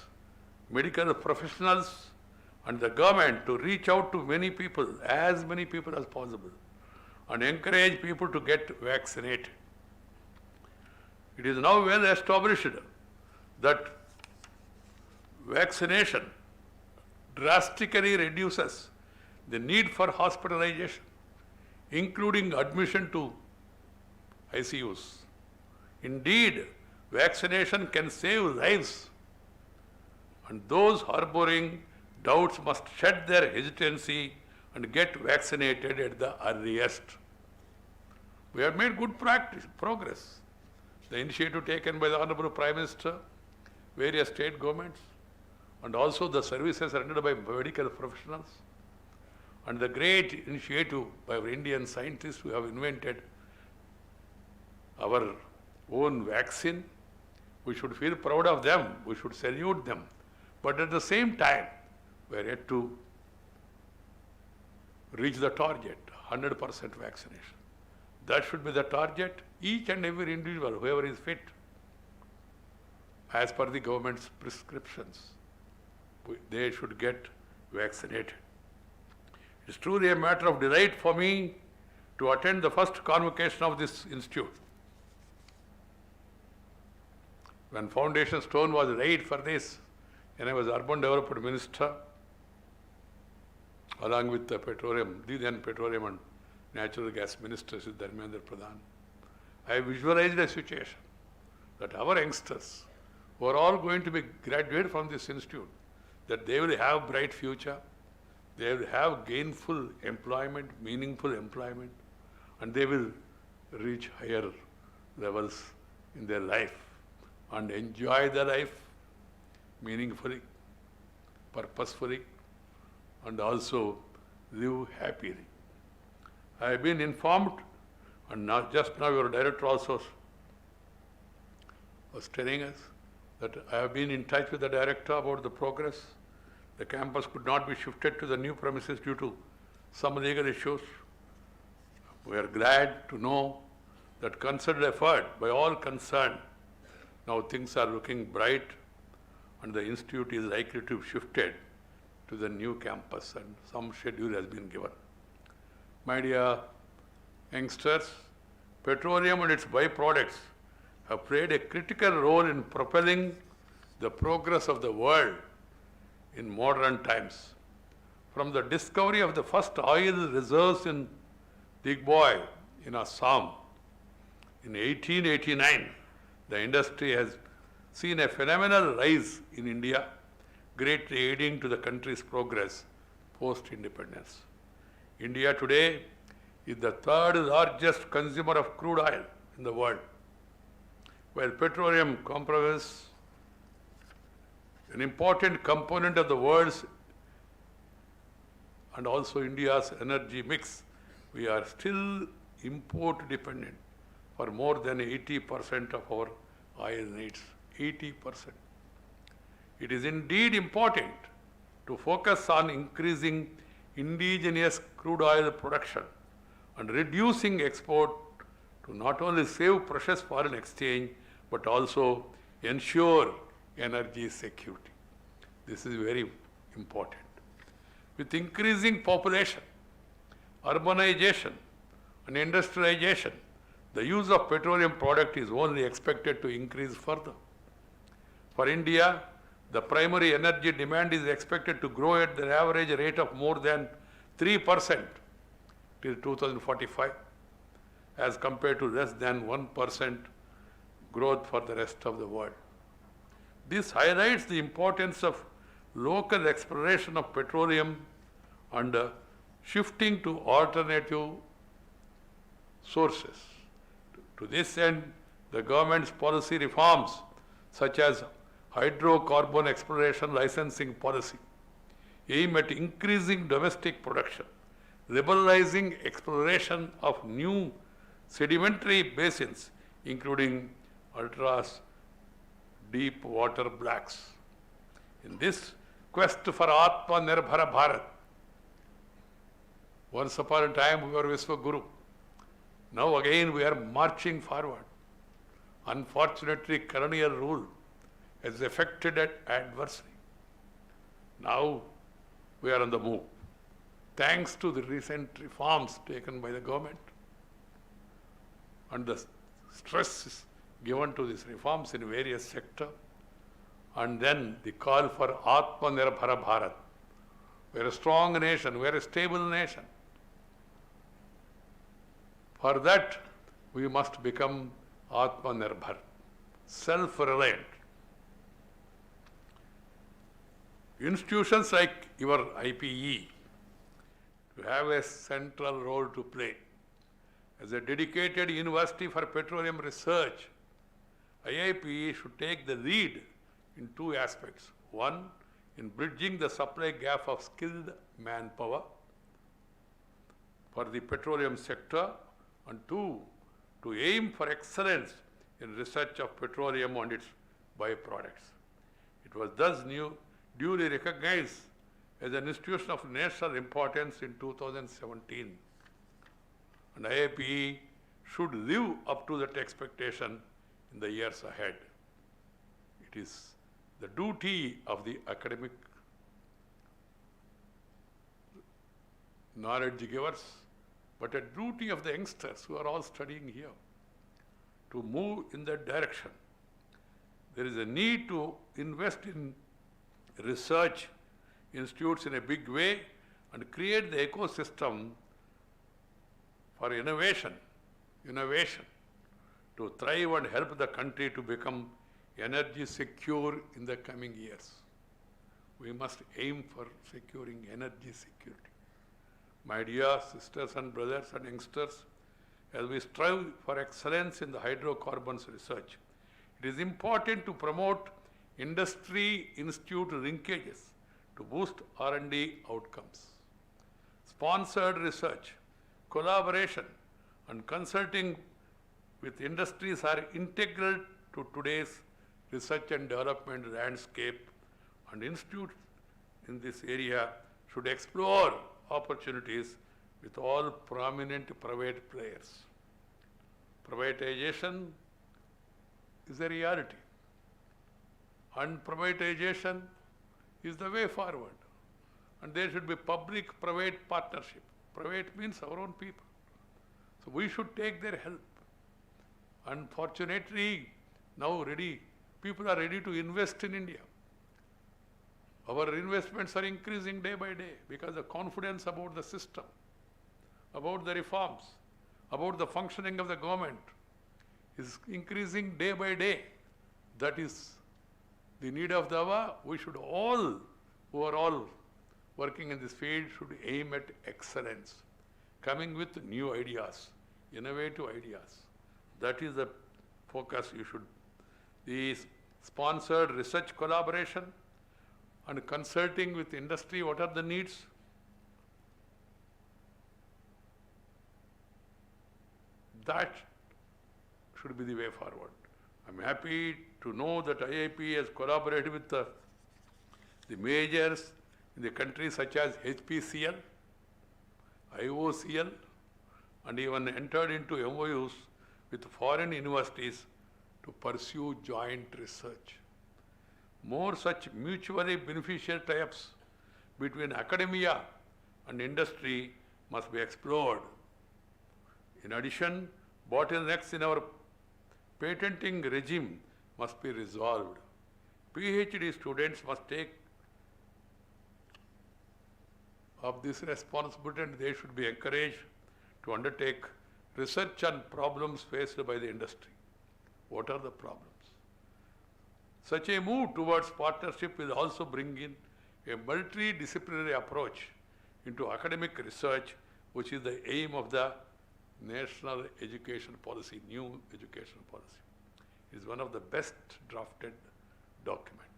medical professionals, and the government to reach out to many people, as many people as possible, and encourage people to get vaccinated. It is now well established that vaccination drastically reduces the need for hospitalization, including admission to ICUs. Indeed, vaccination can save lives, and those harboring doubts must shed their hesitancy and get vaccinated at the earliest. We have made good progress. The initiative taken by the Honorable Prime Minister, various state governments, and also the services rendered by medical professionals, and the great initiative by our Indian scientists who have invented our own vaccine. We should feel proud of them, we should salute them. But at the same time, we are yet to reach the target, 100% vaccination. That should be the target. Each and every individual, whoever is fit, as per the government's prescriptions, they should get vaccinated. It is truly a matter of delight for me to attend the first convocation of this institute. When foundation stone was laid for this, and I was Urban Development Minister, along with the then Petroleum and Natural Gas Minister, Dharmendra Pradhan, I visualized a situation that our youngsters, who are all going to be graduated from this institute, that they will have bright future, they will have gainful employment, meaningful employment, and they will reach higher levels in their life and enjoy their life meaningfully, purposefully, and also live happily. I have been informed, and just now your director also was telling us that I have been in touch with the director about the progress. The campus could not be shifted to the new premises due to some legal issues. We are glad to know that concerted effort by all concerned, now things are looking bright and the institute is likely to be shifted to the new campus and some schedule has been given. My dear youngsters, petroleum and its byproducts have played a critical role in propelling the progress of the world in modern times. From the discovery of the first oil reserves in Digboy in Assam, In 1889, the industry has seen a phenomenal rise in India, greatly aiding to the country's progress post-independence. India today is the third largest consumer of crude oil in the world, while petroleum comprises an important component of the world's and also India's energy mix. We are still import dependent for more than 80% of our oil needs. 80%. It is indeed important to focus on increasing indigenous crude oil production and reducing export to not only save precious foreign exchange but also ensure energy security. This is very important. With increasing population, urbanization and industrialization, the use of petroleum product is only expected to increase further. For India, the primary energy demand is expected to grow at the average rate of more than 3% till 2045, as compared to less than 1% growth for the rest of the world. This highlights the importance of local exploration of petroleum and shifting to alternative sources. To this end, the government's policy reforms, such as hydrocarbon exploration licensing policy, aim at increasing domestic production, liberalizing exploration of new sedimentary basins, including ultras deep water blacks. In this quest for Atmanirbhar Bharat, once upon a time we were Vishwaguru. Now again we are marching forward. Unfortunately, colonial rule has affected it adversely. Now we are on the move. Thanks to the recent reforms taken by the government and the stress given to these reforms in various sectors, and then the call for Atmanirbhar Bharat. We are a strong nation, we are a stable nation. For that, we must become Atmanirbhar, self-reliant. Institutions like your IPE have a central role to play. As a dedicated university for petroleum research, IIPE should take the lead in two aspects. One, in bridging the supply gap of skilled manpower for the petroleum sector, and two, to aim for excellence in research of petroleum and its byproducts. It was thus duly recognized as an institution of national importance in 2017. And IIPE should live up to that expectation in the years ahead. It is the duty of the academic knowledge givers, but a duty of the youngsters who are all studying here to move in that direction. There is a need to invest in research institutes in a big way and create the ecosystem for innovation to thrive and help the country to become energy secure in the coming years. We must aim for securing energy security. My dear sisters and brothers and youngsters, as we strive for excellence in the hydrocarbons research, it is important to promote industry-institute linkages to boost R&D outcomes. Sponsored research, collaboration, and consulting with industries are integral to today's research and development landscape, and institutes in this area should explore opportunities with all prominent private players. Privatization is a reality, and privatization is the way forward. And there should be public-private partnership. Private means our own people. So we should take their help. Unfortunately, now people are ready to invest in India. Our investments are increasing day by day because of confidence about the system, about the reforms, about the functioning of the government. is increasing day by day. That is the need of the hour. We should all, who are all working in this field, should aim at excellence, coming with new ideas, innovative ideas. That is the focus you should. The sponsored research collaboration and consulting with industry, what are the needs? That should be the way forward. I'm happy to know that IIPE has collaborated with the majors in the country such as HPCL, IOCL, and even entered into MOUs with foreign universities to pursue joint research. More such mutually beneficial tie-ups between academia and industry must be explored. In addition, bottlenecks in our patenting regime must be resolved. PhD students must take up this responsibility and they should be encouraged to undertake research on problems faced by the industry. What are the problems? Such a move towards partnership will also bring in a multidisciplinary approach into academic research, which is the aim of the National Education Policy, new education policy. It is one of the best drafted document.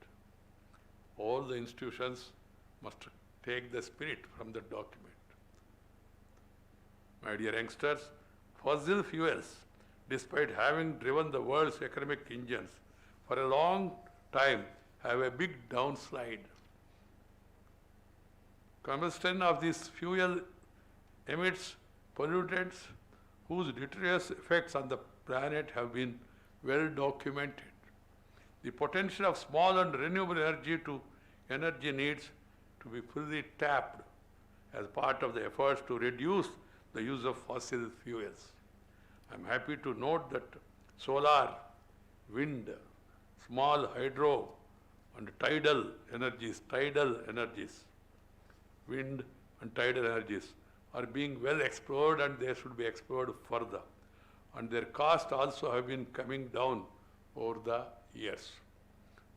All the institutions must take the spirit from the document. My dear youngsters, fossil fuels, despite having driven the world's economic engines for a long time, have a big downslide. Combustion of this fuel emits pollutants whose deleterious effects on the planet have been well documented. The potential of small and renewable energy needs to be fully tapped as part of the efforts to reduce the use of fossil fuels. I am happy to note that solar, wind, small hydro and tidal energies, wind and tidal energies are being well explored and they should be explored further. And their cost also have been coming down over the years.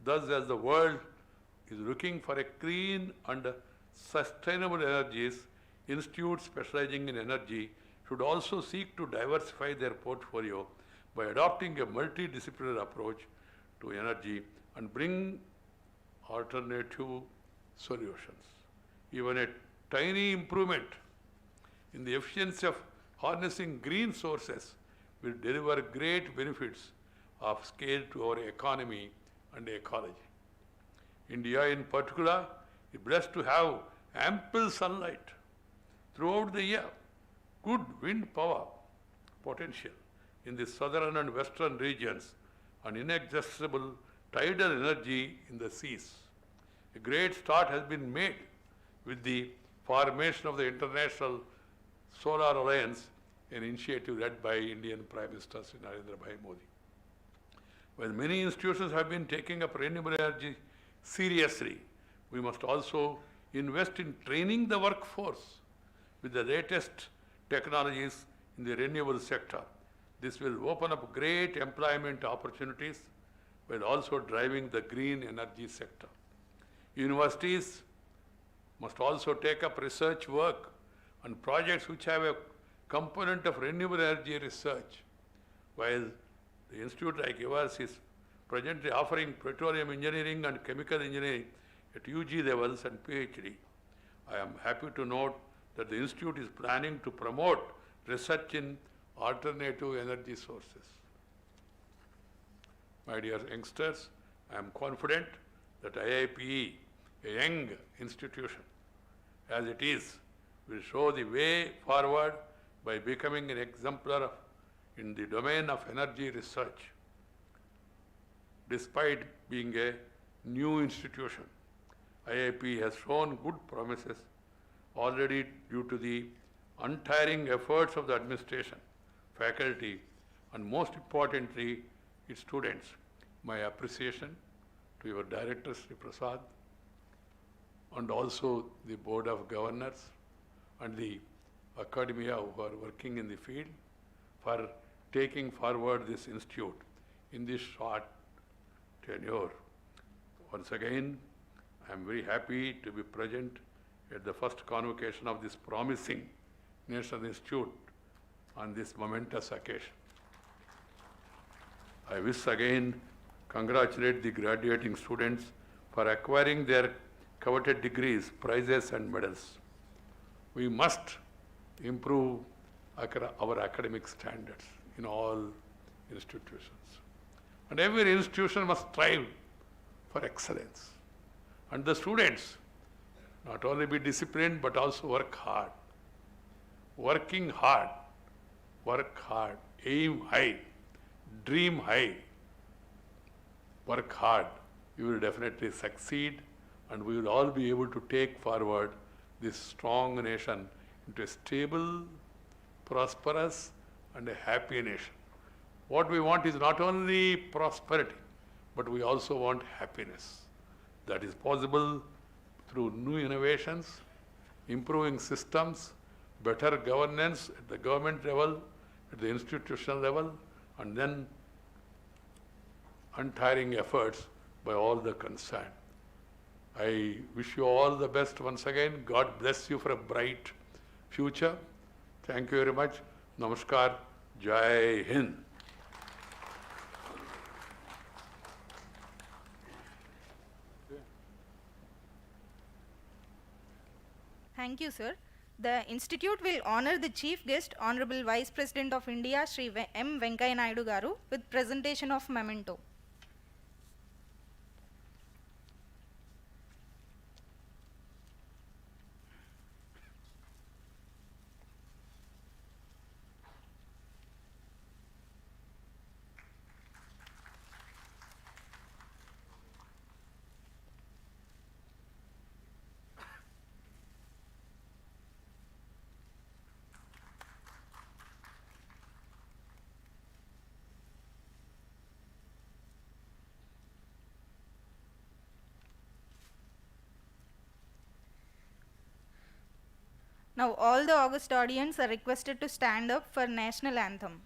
Thus, as the world is looking for a clean and sustainable energies, institutes specializing in energy should also seek to diversify their portfolio by adopting a multidisciplinary approach to energy and bring alternative solutions. Even a tiny improvement in the efficiency of harnessing green sources will deliver great benefits of scale to our economy and ecology. India in particular is blessed to have ample sunlight throughout the year, good wind power potential in the southern and western regions, and inexhaustible tidal energy in the seas. A great start has been made with the formation of the International Solar Alliance, an initiative led by Indian Prime Minister Sri Narendra Bhai Modi. While many institutions have been taking up renewable energy seriously, we must also invest in training the workforce with the latest technologies in the renewable sector. This will open up great employment opportunities while also driving the green energy sector. Universities must also take up research work and projects which have a component of renewable energy research, while the institute like yours is presently offering petroleum engineering and chemical engineering at UG levels and PhD. I am happy to note that the institute is planning to promote research in alternative energy sources. My dear youngsters, I am confident that IIPE, a young institution as it is, will show the way forward by becoming an exemplar in the domain of energy research. Despite being a new institution, IIPE has shown good promises already due to the untiring efforts of the administration, faculty, and most importantly, its students. My appreciation to your director, Sri Prasad, and also the Board of Governors and the academia who are working in the field for taking forward this institute in this short tenure. Once again, I am very happy to be present at the first convocation of this promising National Institute on this momentous occasion. I wish again congratulate the graduating students for acquiring their coveted degrees, prizes and medals. We must improve our academic standards in all institutions. And every institution must strive for excellence. And the students not only be disciplined but also work hard. Working hard, work hard, aim high, dream high, work hard. You will definitely succeed, and we will all be able to take forward this strong nation into a stable, prosperous and a happy nation. What we want is not only prosperity, but we also want happiness. That is possible through new innovations, improving systems, better governance at the government level, at the institutional level, and then untiring efforts by all the concerned. I wish you all the best once again. God bless you for a bright future. Thank you very much. Namaskar. Jai Hind. Thank you, sir. The Institute will honor the Chief Guest, Honorable Vice President of India, Shri M. Venkaiah Naidu Garu, with presentation of memento. Now all the august audience are requested to stand up for national anthem.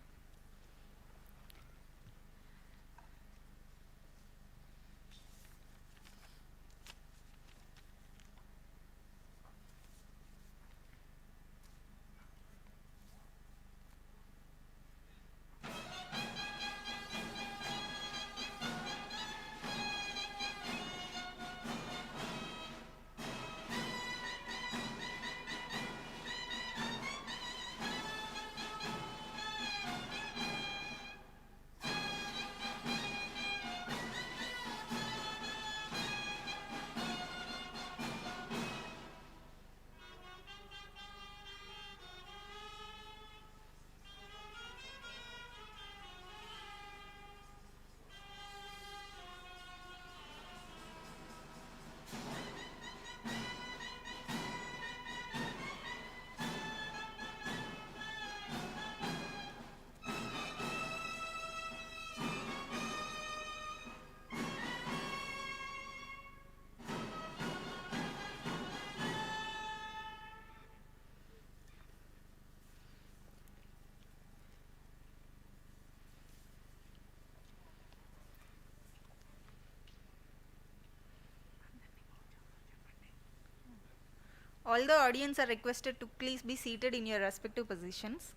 All the audience are requested to please be seated in your respective positions.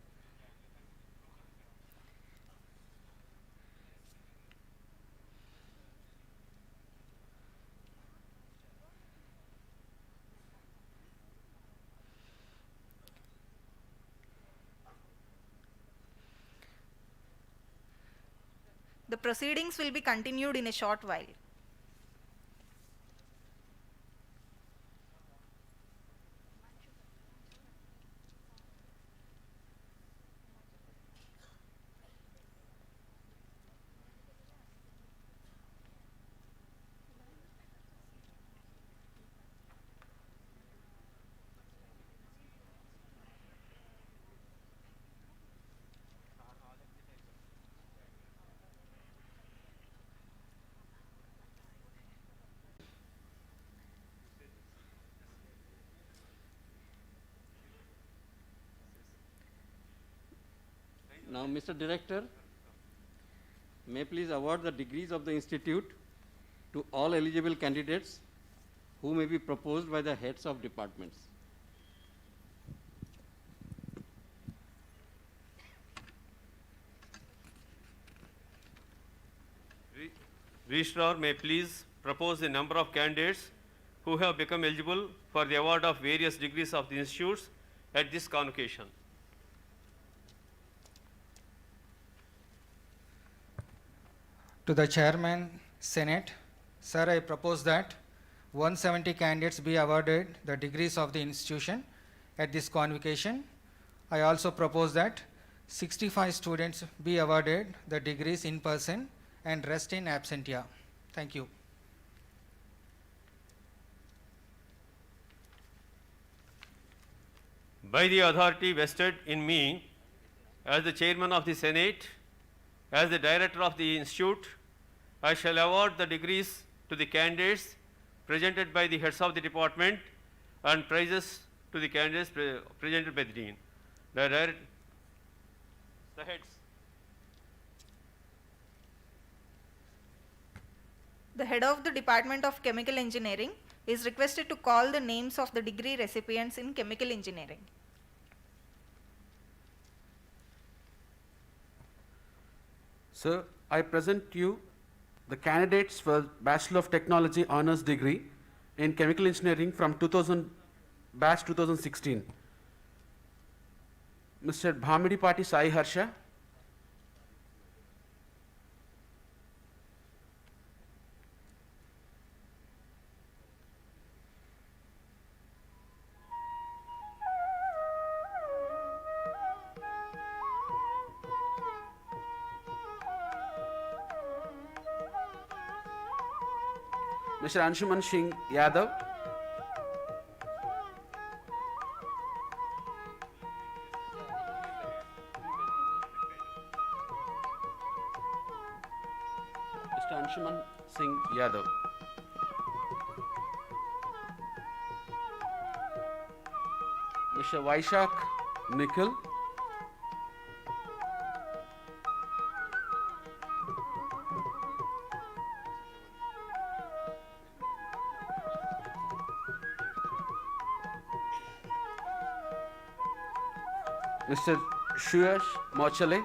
The proceedings will be continued in a short while. Now, Mr. Director, may please award the degrees of the institute to all eligible candidates who may be proposed by the heads of departments. Registrar may please propose the number of candidates who have become eligible for the award of various degrees of the institutes at this convocation. To the Chairman, Senate, sir, I propose that 170 candidates be awarded the degrees of the institution at this convocation. I also propose that 65 students be awarded the degrees in person and rest in absentia. Thank you. By the authority vested in me as the Chairman of the Senate, as the Director of the Institute, I shall award the degrees to the candidates presented by the heads of the department and prizes to the candidates presented by the Dean. The heads. The head of the Department of Chemical Engineering is requested to call the names of the degree recipients in chemical engineering. Sir, I present you the candidates for Bachelor of Technology Honours degree in Chemical Engineering from 2000 batch 2016. Mr. Bhamidipati Sai Harsha, Mr. Anshuman Singh Yadav, Mr. Anshuman Singh Yadav, Mr. Vaishak Nikhil, Mr. Shuyash Mochale,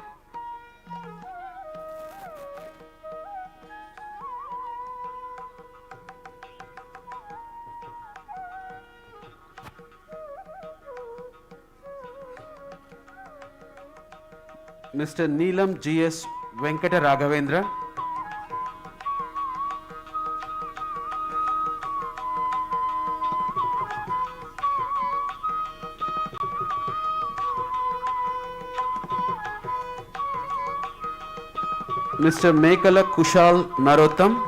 Mr. Neelam G.S. Venkata Raghavendra, Mr. Mekala Kushal Narottam,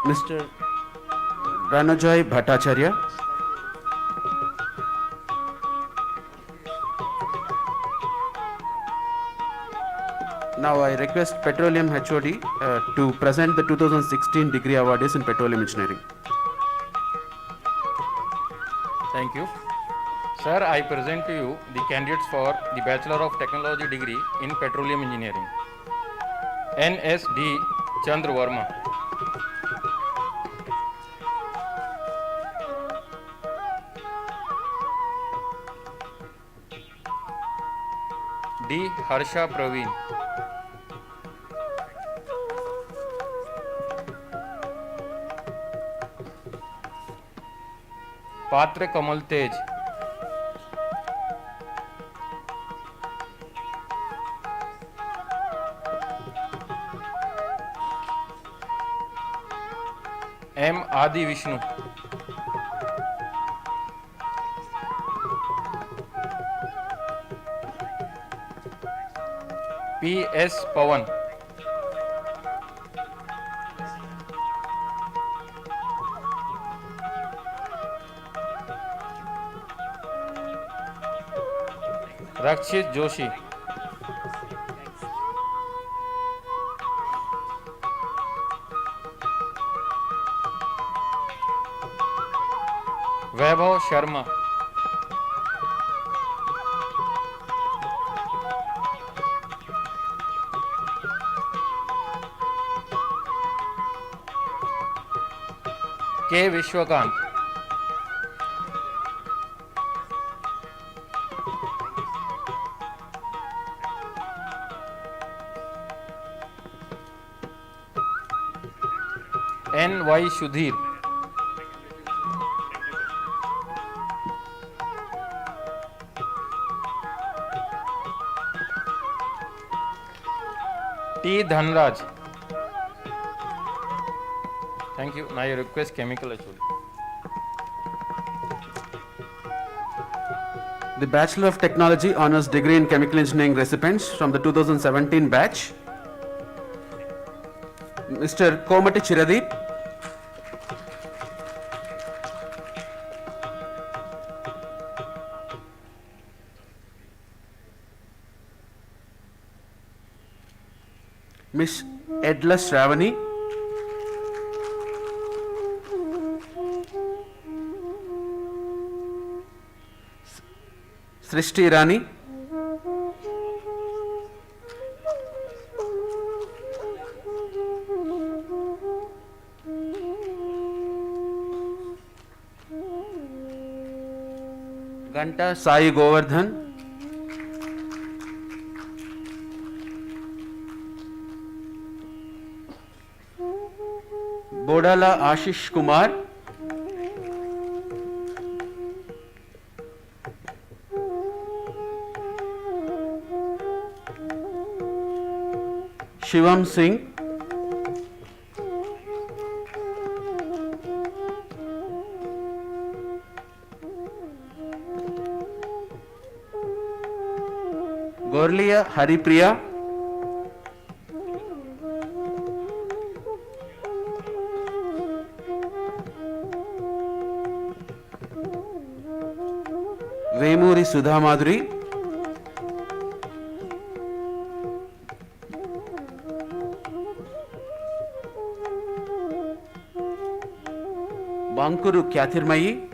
Mr. Ranojoy Bhattacharya, now I request Petroleum HOD to present the 2016 degree awardees in Petroleum Engineering. Thank you. Sir, I present to you the candidates for the Bachelor of Technology degree in Petroleum Engineering. N.S.D. Chandra Verma. D. Harsha Praveen. Patra Kamal Tej. M. Adi Vishnu. P. S. Pawan. Rakshit Joshi. Vaibhav Sharma. K. Vishwakant. N. Y. Shudhir. T. Dhanraj. Thank you. Now I request chemical HOD. The Bachelor of Technology Honours Degree in Chemical Engineering recipients from the 2017 batch, Mr. Komati Chiradeep, Miss Edla Shravani, Srishti Irani, Ganta Sai Govardhan, Bodala Ashish Kumar, Shivam Singh, Gorlia Haripriya, Vemuri Sudha Madhuri, Bankuru Kyathirmayi,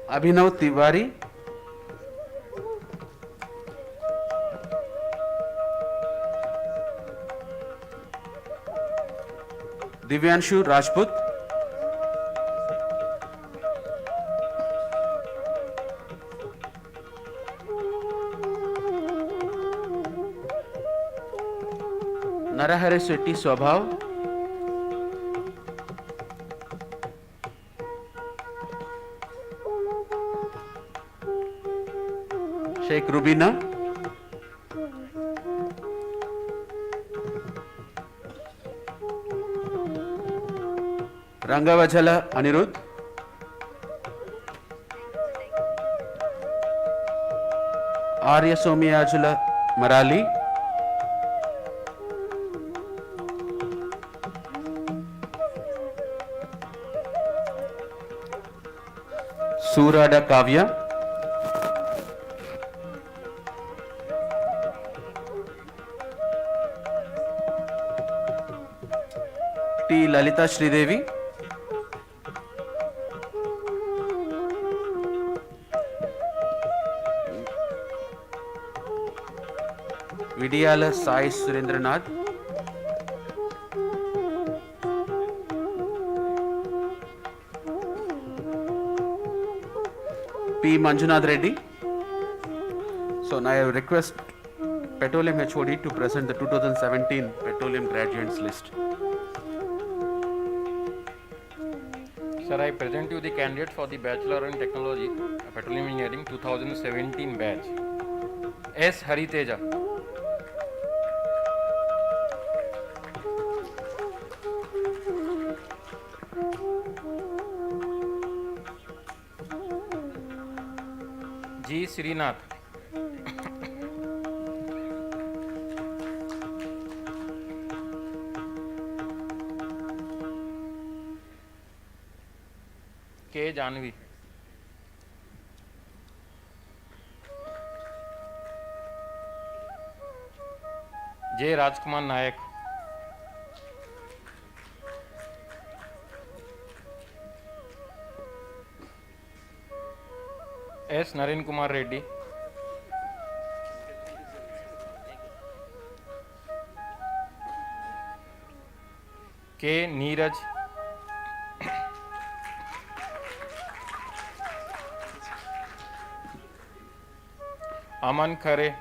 Abhinav Tiwari, Divyanshu Rajput, Narahari Shetty Swabhav, Sheikh Rubina, Rangavachala Anirudh, Arya Somiyajula Marali, Surada Kavya, T. Lalita Sridevi, Vidyala Sai Surendranath, P. Manjunath Reddy. So now I request Petroleum HOD to present the 2017 Petroleum Graduates list. Sir, I present you the candidates for the Bachelor in Technology, Petroleum Engineering 2017 batch. S. Hariteja. G. Srinath. K. Janvi. J. Rajkumar Nayak, S. Naren Kumar Reddy, K. Neeraj, Aman Khare,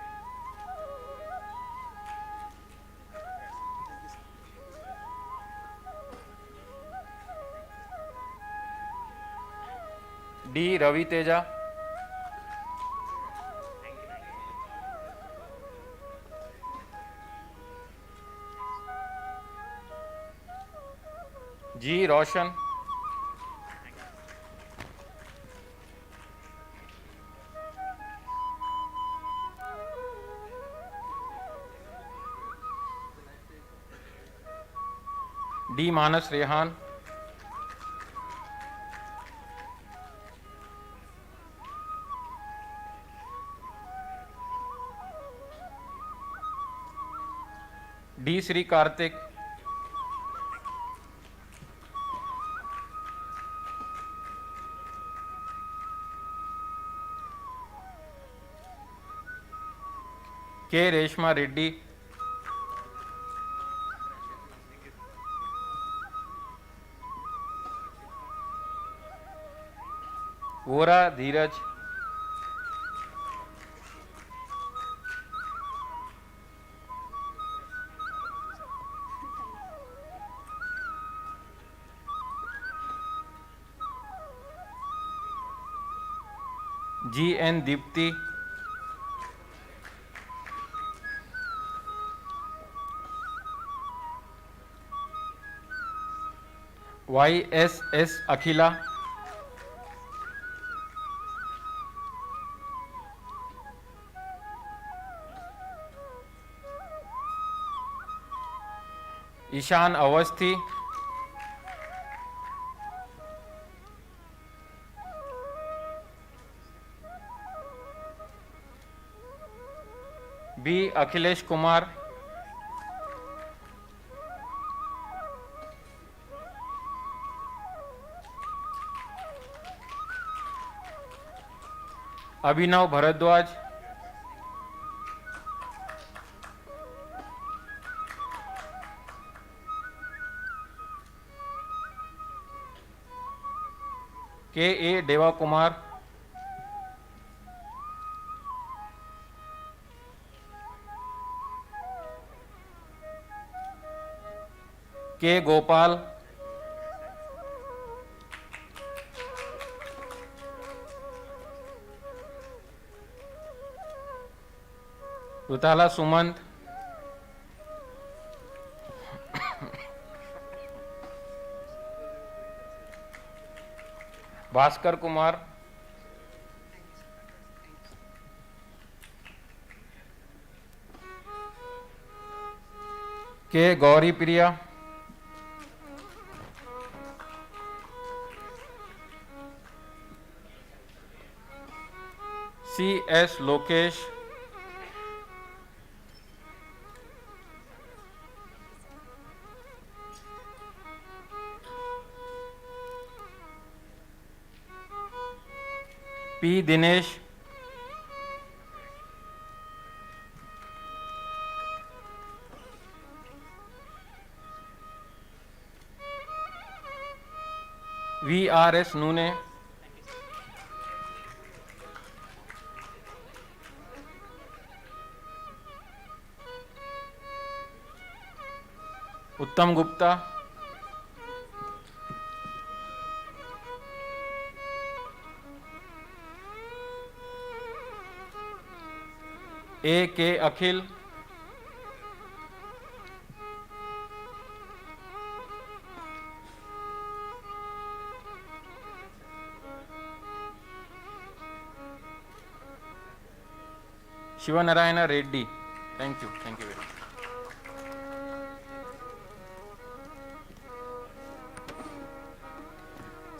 D. Ravi Teja, G. Roshan, D. Manas Rehan, D. Sri Karthik, K. Reshma Reddy, Vora Dheeraj, G. N. Deepti, Y. S. S. Akhila, Ishan Avasthi, B. Akhilesh Kumar, Abhinav Bharadwaj, K. A. Deva Kumar, K. Gopal, Rutala Sumant, Bhaskar Kumar, K. Gauri Priya, C. S. Lokesh, P. Dinesh, V. R. S. Nune, Uttam Gupta, A. K. Akhil, Shivanarayana Reddy. Thank you very much.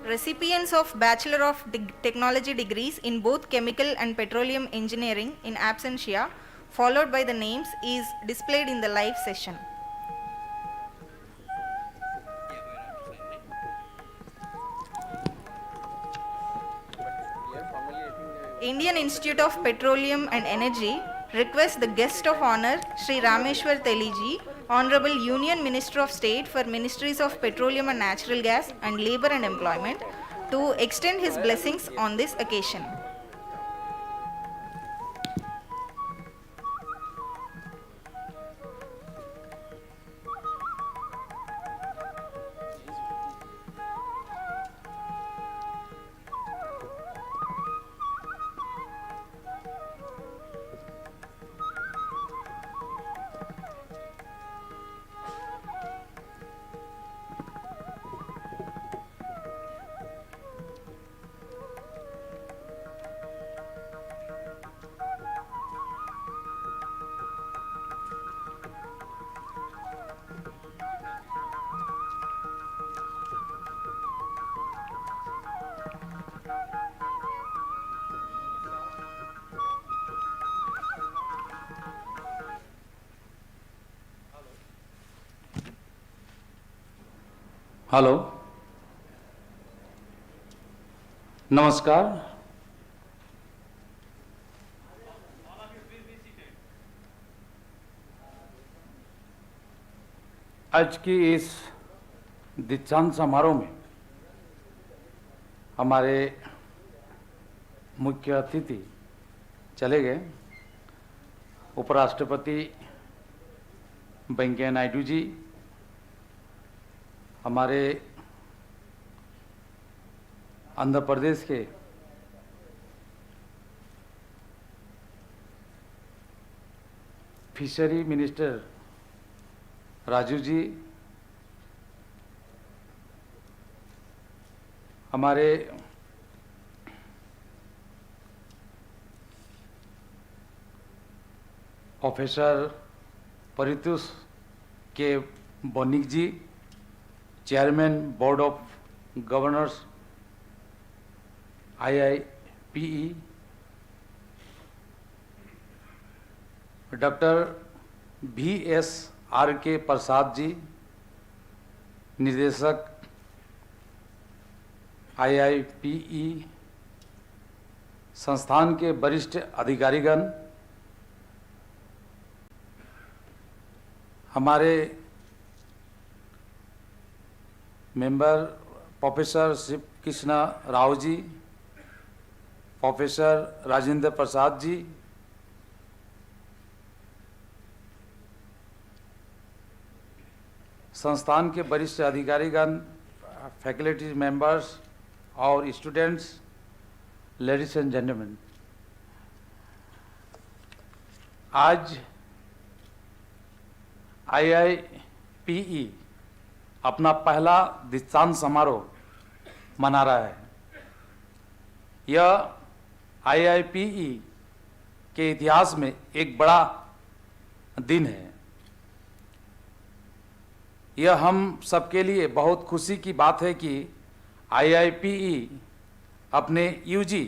Recipients of Bachelor of Technology degrees in both Chemical and Petroleum Engineering in absentia followed by the names, is displayed in the live session. Indian Institute of Petroleum and Energy requests the guest of honor, Sri Rameshwar Teliji, Honorable Union Minister of State for Ministries of Petroleum and Natural Gas and Labor and Employment, to extend his blessings on this occasion. Hello, नमस्कार। आज की इस दीक्षांत समारोह में हमारे मुख्य अतिथि चले गए, उपराष्ट्रपति वेंकैया नायडू जी, हमारे आंध्र प्रदेश के फिशरी मिनिस्टर राजू जी, हमारे professor Paritosh K Banik ji, chairman board of governors IIPE, doctor VSRK Prasad ji, निदेशक IIPE, संस्थान के वरिष्ठ अधिकारीगण, हमारे member professor Shiv Krishna Rao ji, professor Rajendra Prasad ji, संस्थान के वरिष्ठ अधिकारीगण, फैकल्टी मेंबर्स और स्टूडेंट्स, लेडीज एंड जेंटलमैन, आज IIPE अपना पहला दीक्षांत समारोह मना रहा है। यह IIPE के इतिहास में एक बड़ा दिन है। यह हम सबके लिए बहुत खुशी की बात है कि IIPE अपने UG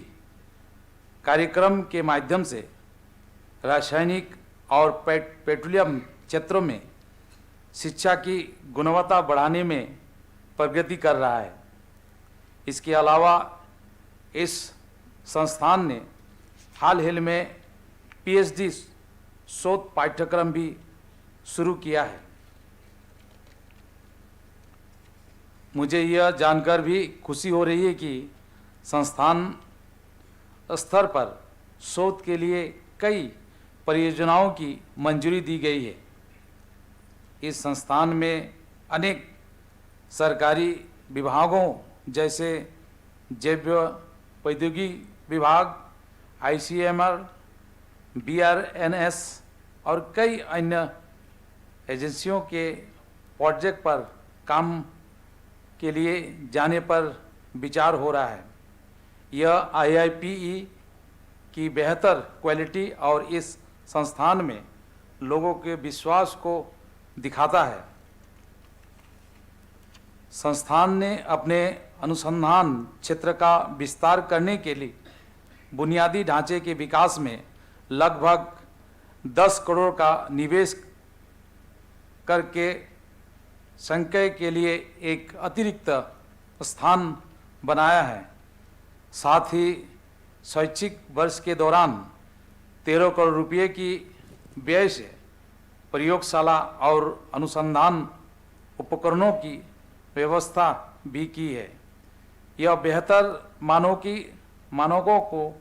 कार्यक्रम के माध्यम से रासायनिक और पेट्रोलियम क्षेत्रों में शिक्षा की गुणवत्ता बढ़ाने में प्रगति कर रहा है। इसके अलावा इस संस्थान ने हाल ही में PhD शोध पाठ्यक्रम भी शुरू किया है। मुझे यह जानकर भी खुशी हो रही है कि संस्थान स्तर पर शोध के लिए कई परियोजनाओं की मंजूरी दी गई है। इस संस्थान में अनेक सरकारी विभागों जैसे जैव प्रौद्योगिकी विभाग, ICMR, BRNS और कई अन्य एजेंसियों के प्रोजेक्ट पर काम के लिए जाने पर विचार हो रहा है। यह IIPE की बेहतर क्वालिटी और इस संस्थान में लोगों के विश्वास को दिखाता है। संस्थान ने अपने अनुसंधान क्षेत्र का विस्तार करने के लिए बुनियादी ढांचे के विकास में लगभग 10 करोड़ का निवेश करके संचय के लिए एक अतिरिक्त स्थान बनाया है। साथ ही शैक्षिक वर्ष के दौरान 13 करोड़ रुपये की व्यय से प्रयोगशाला और अनुसंधान उपकरणों की व्यवस्था भी की है। यह बेहतर मानकों को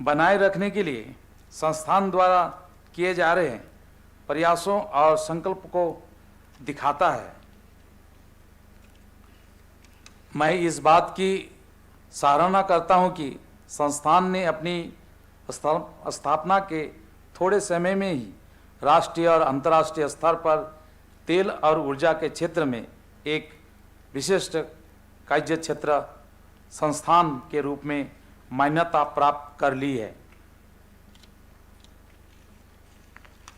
बनाए रखने के लिए संस्थान द्वारा किए जा रहे हैं प्रयासों और संकल्प को दिखाता है। मैं इस बात की सराहना करता हूं कि संस्थान ने अपनी स्थापना के थोड़े समय में ही राष्ट्रीय और अंतर्राष्ट्रीय स्तर पर तेल और ऊर्जा के क्षेत्र में एक विशिष्ट कार्य क्षेत्र संस्थान के रूप में मान्यता प्राप्त कर ली है।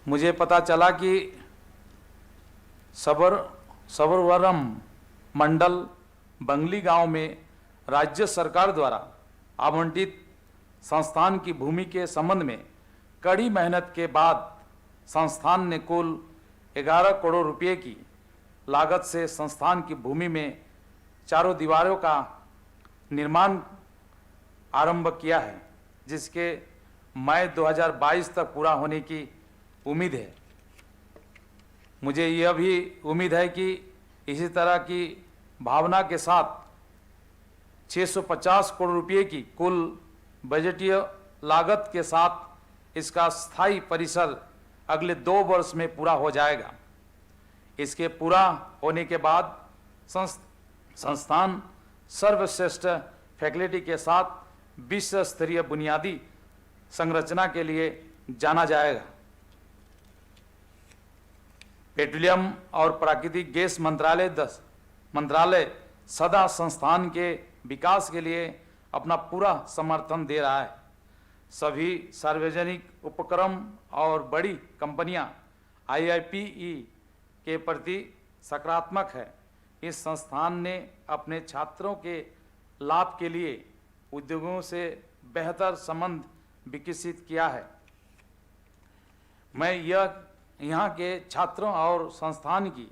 मुझे पता चला कि सबरवरम मंडल बंगली गांव में राज्य सरकार द्वारा आवंटित संस्थान की भूमि के संबंध में कड़ी मेहनत के बाद संस्थान ने कुल 11 करोड़ रुपए की लागत से संस्थान की भूमि में चारों दीवारों का निर्माण आरंभ किया है, जिसके मई 2022 तक पूरा होने की उम्मीद है। मुझे यह भी उम्मीद है कि इसी तरह की भावना के साथ 650 करोड़ रुपए की कुल बजटीय लागत के साथ इसका स्थायी परिसर अगले 2 वर्ष में पूरा हो जाएगा। इसके पूरा होने के बाद संस्थान सर्वश्रेष्ठ फैकल्टी के साथ विश्व स्तरीय बुनियादी संरचना के लिए जाना जाएगा। पेट्रोलियम और प्राकृतिक गैस मंत्रालय सदा संस्थान के विकास के लिए अपना पूरा समर्थन दे रहा है। सभी सार्वजनिक उपक्रम और बड़ी कंपनियां IIPE के प्रति सकारात्मक है। इस संस्थान ने अपने छात्रों के लाभ के लिए उद्योगों से बेहतर संबंध विकसित किया है। मैं यहाँ के छात्रों और संस्थान की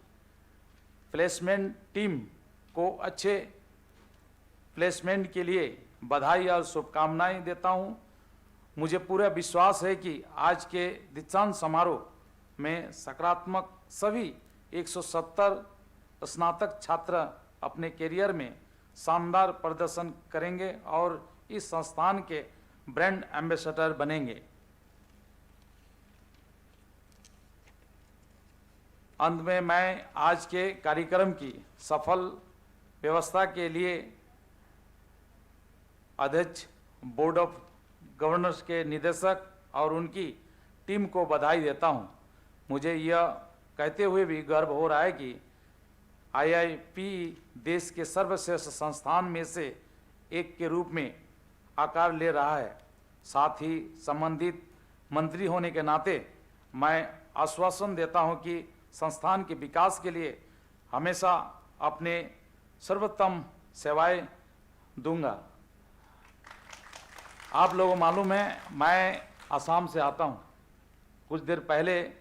प्लेसमेंट टीम को अच्छे प्लेसमेंट के लिए बधाई और शुभकामनाएं देता हूँ। मुझे पूरा विश्वास है कि आज के दीक्षांत समारोह में सकारात्मक सभी 170 स्नातक छात्र अपने करियर में शानदार प्रदर्शन करेंगे और इस संस्थान के ब्रांड एम्बेसडर बनेंगे। अंत में मैं आज के कार्यक्रम की सफल व्यवस्था के लिए अध्यक्ष बोर्ड ऑफ गवर्नर्स के निदेशक और उनकी टीम को बधाई देता हूं। मुझे यह कहते हुए भी गर्व हो रहा है कि IIPE देश के सर्वश्रेष्ठ संस्थान में से एक के रूप में आकार ले रहा है। साथ ही संबंधित मंत्री होने के नाते मैं आश्वासन देता हूं कि संस्थान के विकास के लिए हमेशा अपने सर्वोत्तम सेवाएं दूंगा। आप लोगों को मालूम है मैं असम से आता हूं। कुछ देर पहले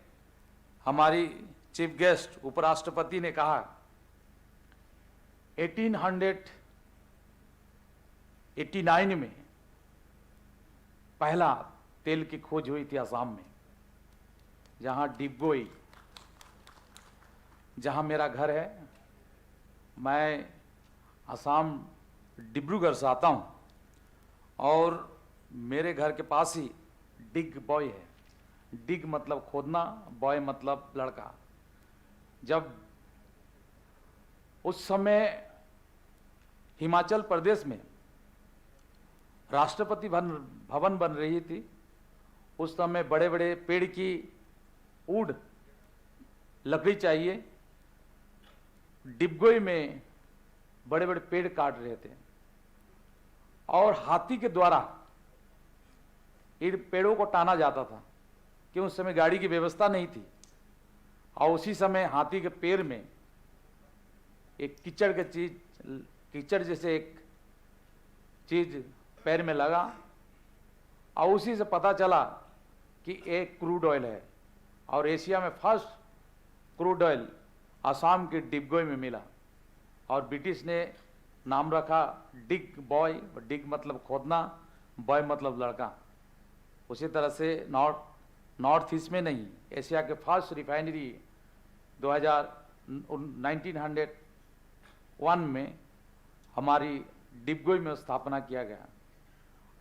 हमारी चीफ गेस्ट उपराष्ट्रपति ने कहा 1889 में पहला तेल की खोज हुई थी असम में, जहां डिगबोई, जहां मेरा घर है। मैं असम डिब्रूगढ़ से आता हूं और मेरे घर के पास ही डिग बॉय है। डिग मतलब खोदना, बॉय मतलब लड़का। जब उस समय हिमाचल प्रदेश में राष्ट्रपति भवन बन रही थी, उस समय बड़े बड़े पेड़ की वुड लकड़ी चाहिए। डिबगोई में बड़े बड़े पेड़ काट रहे थे और हाथी के द्वारा इन पेड़ों को टाना जाता था, कि उस समय गाड़ी की व्यवस्था नहीं थी। और उसी समय हाथी के पैर में एक कीचड़ जैसे एक चीज पैर में लगा और उसी से पता चला कि एक क्रूड ऑयल है और एशिया में फर्स्ट क्रूड ऑयल असम के डिगबोई में मिला और ब्रिटिश ने नाम रखा डिग बॉय। डिग मतलब खोदना, बॉय मतलब लड़का। उसी तरह से नॉर्थ ईस्ट में नहीं, एशिया के फर्स्ट रिफाइनरी 1901 में हमारी डिगबोई में स्थापना किया गया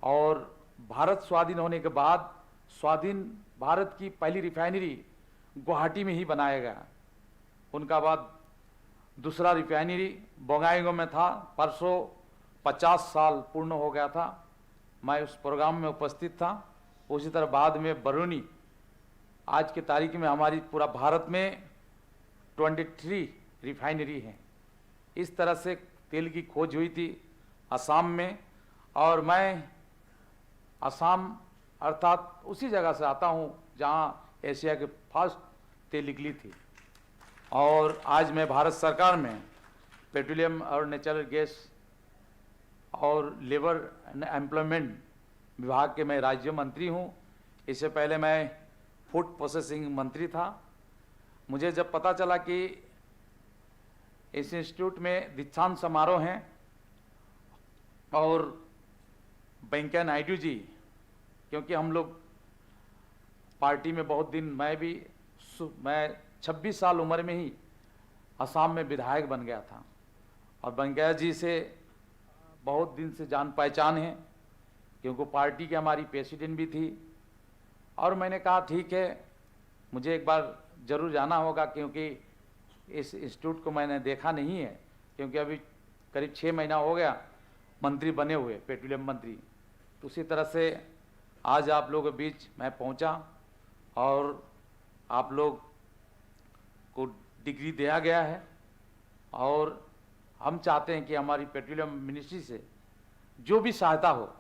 और भारत स्वाधीन होने के बाद स्वाधीन भारत की पहली रिफाइनरी गुवाहाटी में ही बनाया गया। उनका बाद दूसरा रिफाइनरी बोंगाईगांव में था। परसों 50 साल पूर्ण हो गया था, मैं उस प्रोग्राम में उपस्थित था। उसी तरह बाद में बरौनी, आज की तारीख में हमारी पूरा भारत में 23 रिफाइनरी हैं। इस तरह से तेल की खोज हुई थी असम में और मैं असम अर्थात उसी जगह से आता हूँ जहाँ एशिया के फर्स्ट तेल निकली थी। और आज मैं भारत सरकार में पेट्रोलियम और नेचुरल गैस और लेबर एंड एम्प्लॉयमेंट विभाग के मैं राज्य मंत्री हूँ। इससे पहले मैं फूड प्रोसेसिंग मंत्री था। मुझे जब पता चला कि इस इंस्टीट्यूट में दीक्षांत समारोह हैं और वेंकैया नायडू जी, क्योंकि हम लोग पार्टी में बहुत दिन, मैं 26 साल उम्र में ही असम में विधायक बन गया था और वेंकैया जी से बहुत दिन से जान पहचान है, क्योंकि पार्टी की हमारी प्रेसिडेंट भी थी। और मैंने कहा ठीक है, मुझे एक बार ज़रूर जाना होगा, क्योंकि इस इंस्टीट्यूट को मैंने देखा नहीं है, क्योंकि अभी करीब 6 महीना हो गया मंत्री बने हुए, पेट्रोलियम मंत्री। तो उसी तरह से आज आप लोगों के बीच मैं पहुंचा और आप लोग को डिग्री दिया गया है और हम चाहते हैं कि हमारी पेट्रोलियम मिनिस्ट्री से जो भी सहायता हो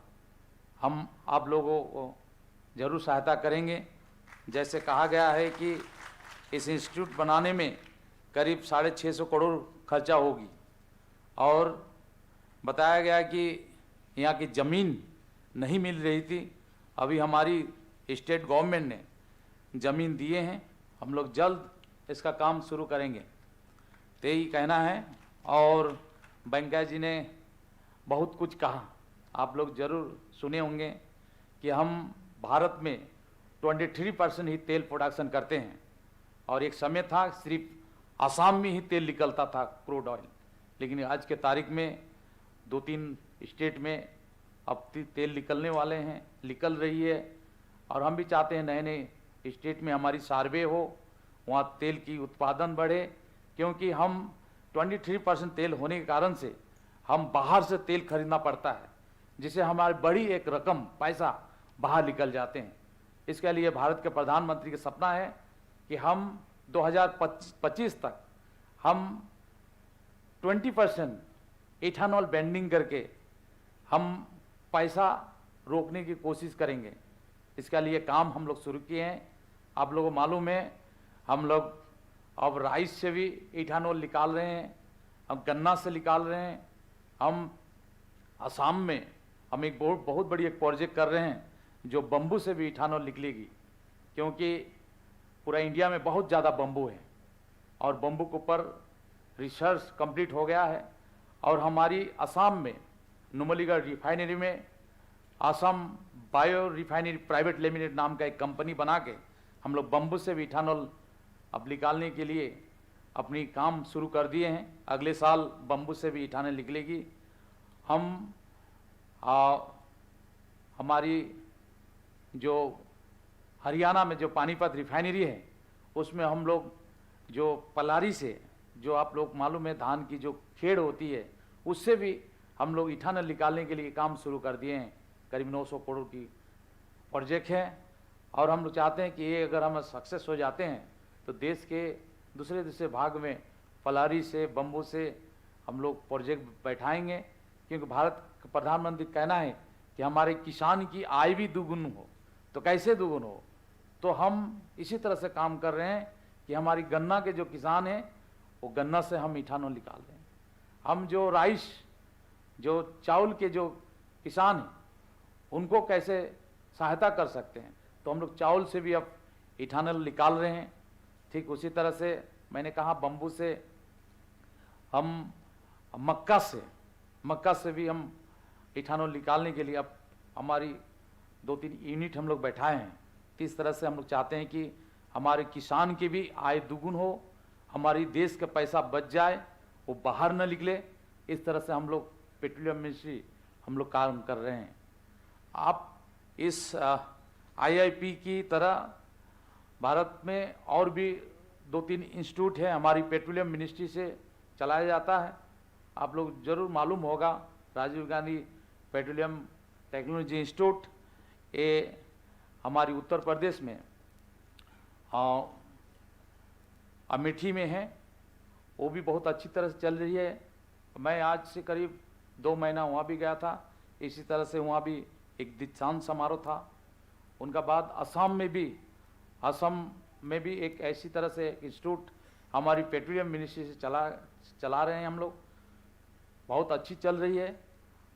हम आप लोगों को ज़रूर सहायता करेंगे। जैसे कहा गया है कि इस इंस्टीट्यूट बनाने में करीब 650 करोड़ खर्चा होगी और बताया गया कि यहाँ की ज़मीन नहीं मिल रही थी। अभी हमारी स्टेट गवर्नमेंट ने ज़मीन दिए हैं, हम लोग जल्द इसका काम शुरू करेंगे, तो यही कहना है। और वेंकैया जी ने बहुत कुछ कहा, आप लोग ज़रूर सुने होंगे कि हम भारत में 23% ही तेल प्रोडक्शन करते हैं और एक समय था सिर्फ असम में ही तेल निकलता था क्रूड ऑयल, लेकिन आज के तारीख में 2-3 स्टेट में अब तेल निकलने वाले हैं, निकल रही है। और हम भी चाहते हैं नए नए स्टेट में हमारी सर्वे हो, वहाँ तेल की उत्पादन बढ़े, क्योंकि हम 23% तेल होने के कारण से हम बाहर से तेल खरीदना पड़ता है, जिससे हमारी बड़ी एक रकम पैसा बाहर निकल जाते हैं। इसके लिए भारत के प्रधानमंत्री का सपना है कि हम 2025 तक हम 20% इथेनॉल ब्लेंडिंग करके हम पैसा रोकने की कोशिश करेंगे। इसके लिए काम हम लोग शुरू किए हैं। आप लोगों को मालूम है हम लोग अब राइस से भी इथेनॉल निकाल रहे हैं, हम गन्ना से निकाल रहे हैं। हम असम में हम एक बहुत बड़ी एक प्रोजेक्ट कर रहे हैं जो बम्बू से भी इथेनॉल निकलेगी, क्योंकि पूरा इंडिया में बहुत ज़्यादा बम्बू है और बम्बू के ऊपर रिसर्च कंप्लीट हो गया है। और हमारी असम में नुमलीगढ़ रिफाइनरी में Assam bio refinery private limited नाम का एक कंपनी बना के हम लोग बम्बू से भी इथेनॉल अब निकालने के लिए अपनी काम शुरू कर दिए हैं। अगले साल बम्बू से भी इथेनॉल निकलेगी। हम हमारी जो हरियाणा में जो पानीपत रिफाइनरी है उसमें हम लोग जो पलारी से, जो आप लोग मालूम है धान की जो खेड़ होती है, उससे भी हम लोग इथेनॉल निकालने के लिए काम शुरू कर दिए हैं। करीब 900 करोड़ की प्रोजेक्ट है और हम लोग चाहते हैं कि ये अगर हम सक्सेस हो जाते हैं तो देश के दूसरे भाग में पलारी से, बम्बू से हम लोग प्रोजेक्ट बैठाएंगे, क्योंकि भारत का प्रधानमंत्री कहना है कि हमारे किसान की आय भी दुगुन हो। तो कैसे दुगुन हो? तो हम इसी तरह से काम कर रहे हैं कि हमारी गन्ना के जो किसान हैं वो गन्ना से हम इथेनॉल निकाल रहे हैं। हम जो राइस, जो चावल के जो किसान हैं उनको कैसे सहायता कर सकते हैं, तो हम लोग चावल से भी अब इथानॉल निकाल रहे हैं। ठीक उसी तरह से मैंने कहा बम्बू से, हम मक्का से भी हम इथानॉल निकालने के लिए अब हमारी 2-3 यूनिट हम लोग बैठाए हैं। तो इस तरह से हम लोग चाहते हैं कि हमारे किसान की भी आय दुगुन हो, हमारी देश का पैसा बच जाए, वो बाहर न निकले। इस तरह से हम लोग पेट्रोलियम मिनिस्ट्री हम लोग काम कर रहे हैं। आप इस IIP की तरह भारत में और भी 2-3 इंस्टीट्यूट है हमारी पेट्रोलियम मिनिस्ट्री से चलाया जाता है। आप लोग जरूर मालूम होगा Rajiv Gandhi petroleum technology institute, ये हमारी उत्तर प्रदेश में अमेठी में है, वो भी बहुत अच्छी तरह से चल रही है। मैं आज से करीब 2 महीना वहाँ भी गया था। इसी तरह से वहाँ भी एक दीक्षांत समारोह था। उनका बाद असम में भी एक ऐसी तरह से इंस्टीट्यूट हमारी पेट्रोलियम मिनिस्ट्री से चला रहे हैं हम लोग, बहुत अच्छी चल रही है।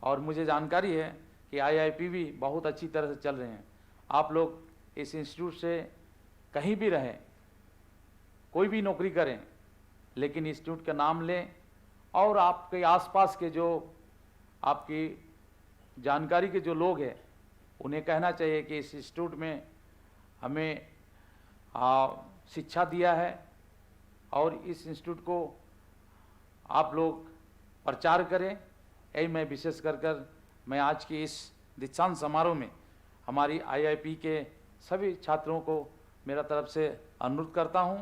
और मुझे जानकारी है कि IIP भी बहुत अच्छी तरह से चल रहे हैं। आप लोग इस इंस्टीट्यूट से कहीं भी रहें, कोई भी नौकरी करें, लेकिन इंस्टीट्यूट का नाम लें और आपके आसपास के जो आपकी जानकारी के जो लोग हैं उन्हें कहना चाहिए कि इस इंस्टीट्यूट में हमें शिक्षा दिया है और इस इंस्टीट्यूट को आप लोग प्रचार करें। यही मैं विशेष कर मैं आज की इस दीक्षांत समारोह में हमारी IIP के सभी छात्रों को मेरा तरफ से अनुरोध करता हूं।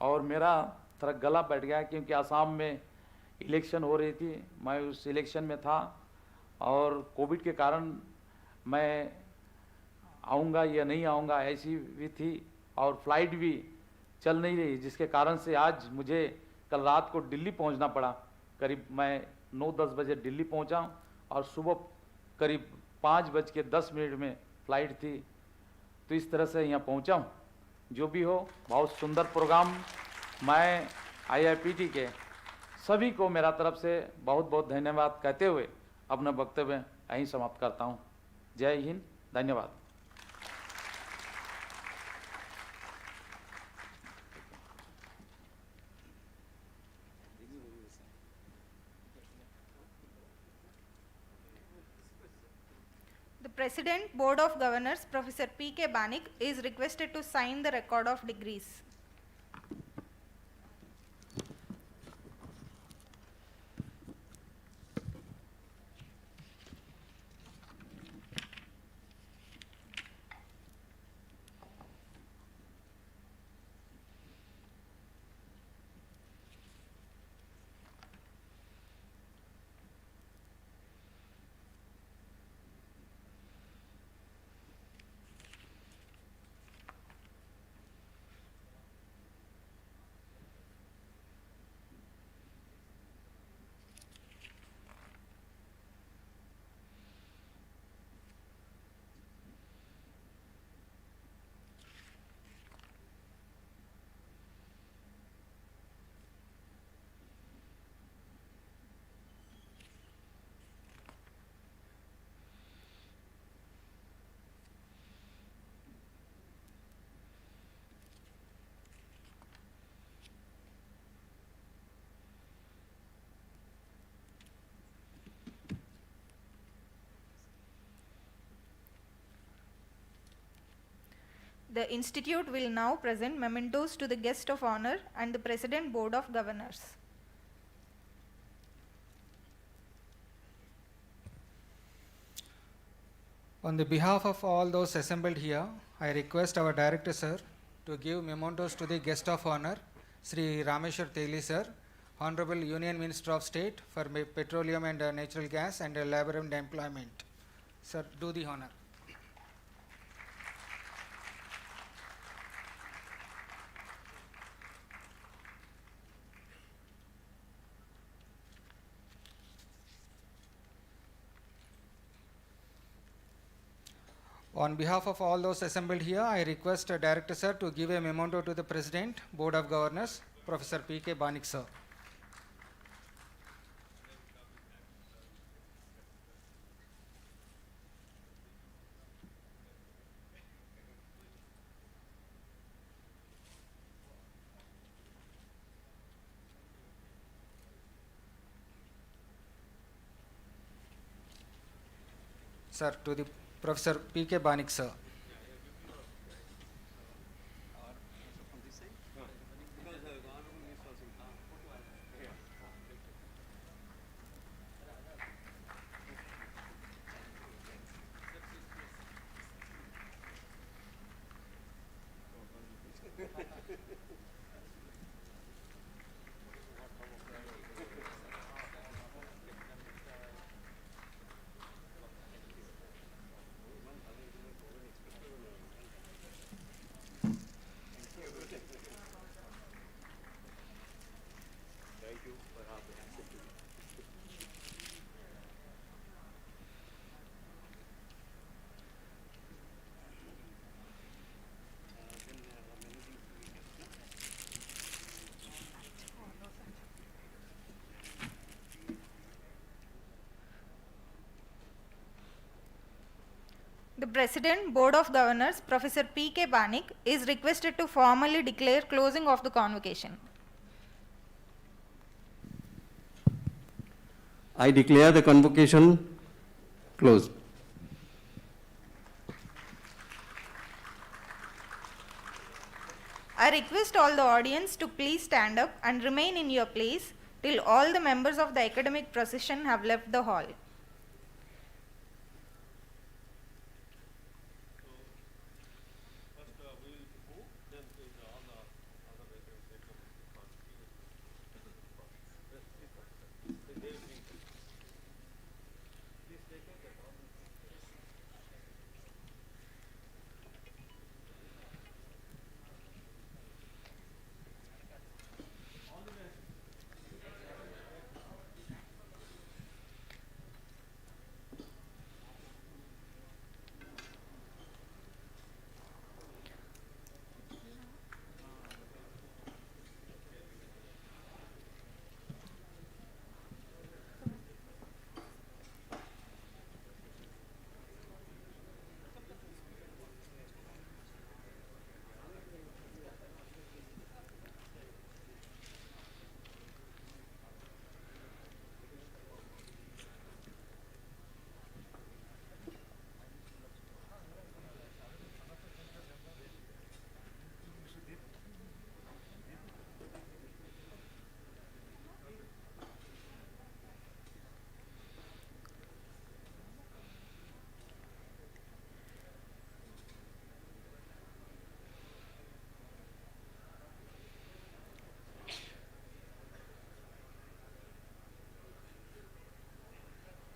और मेरा थोड़ा गला बैठ गया क्योंकि आसाम में इलेक्शन हो रही थी, मैं उस इलेक्शन में था और कोविड के कारण मैं आऊँगा या नहीं आऊँगा ऐसी भी थी और फ्लाइट भी चल नहीं रही, जिसके कारण से आज मुझे कल रात को दिल्ली पहुंचना पड़ा। करीब मैं 9-10 बजे दिल्ली पहुंचा और सुबह करीब 5:10 में फ़्लाइट थी। तो इस तरह से यहाँ पहुंचा हूँ। जो भी हो, बहुत सुंदर प्रोग्राम। मैं IIPT के सभी को मेरा तरफ से बहुत बहुत धन्यवाद कहते हुए अपना वक्तव्य यहीं समाप्त करता हूँ। जय हिंद, धन्यवाद। The President, Board of Governors, Professor P.K. Banik, is requested to sign the record of degrees. The Institute will now present mementos to the guest of honor and the President, Board of Governors. On the behalf of all those assembled here, I request our Director Sir to give mementos to the guest of honor, Sri Rameshwar Teli Sir, Honorable Union Minister of State for Petroleum and Natural Gas and Labor and Employment. Sir, do the honor. On behalf of all those assembled here, I request Director Sir to give a memento to the President, Board of Governors, Professor P.K. Banik Sir. Sir, to the Professor P.K. Banik, sir. The President, Board of Governors, Professor P.K. Banik, is requested to formally declare closing of the convocation. I declare the convocation closed. I request all the audience to please stand up and remain in your place till all the members of the academic procession have left the hall.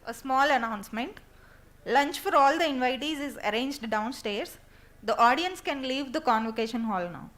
A small announcement. Lunch for all the invitees is arranged downstairs. The audience can leave the convocation hall now.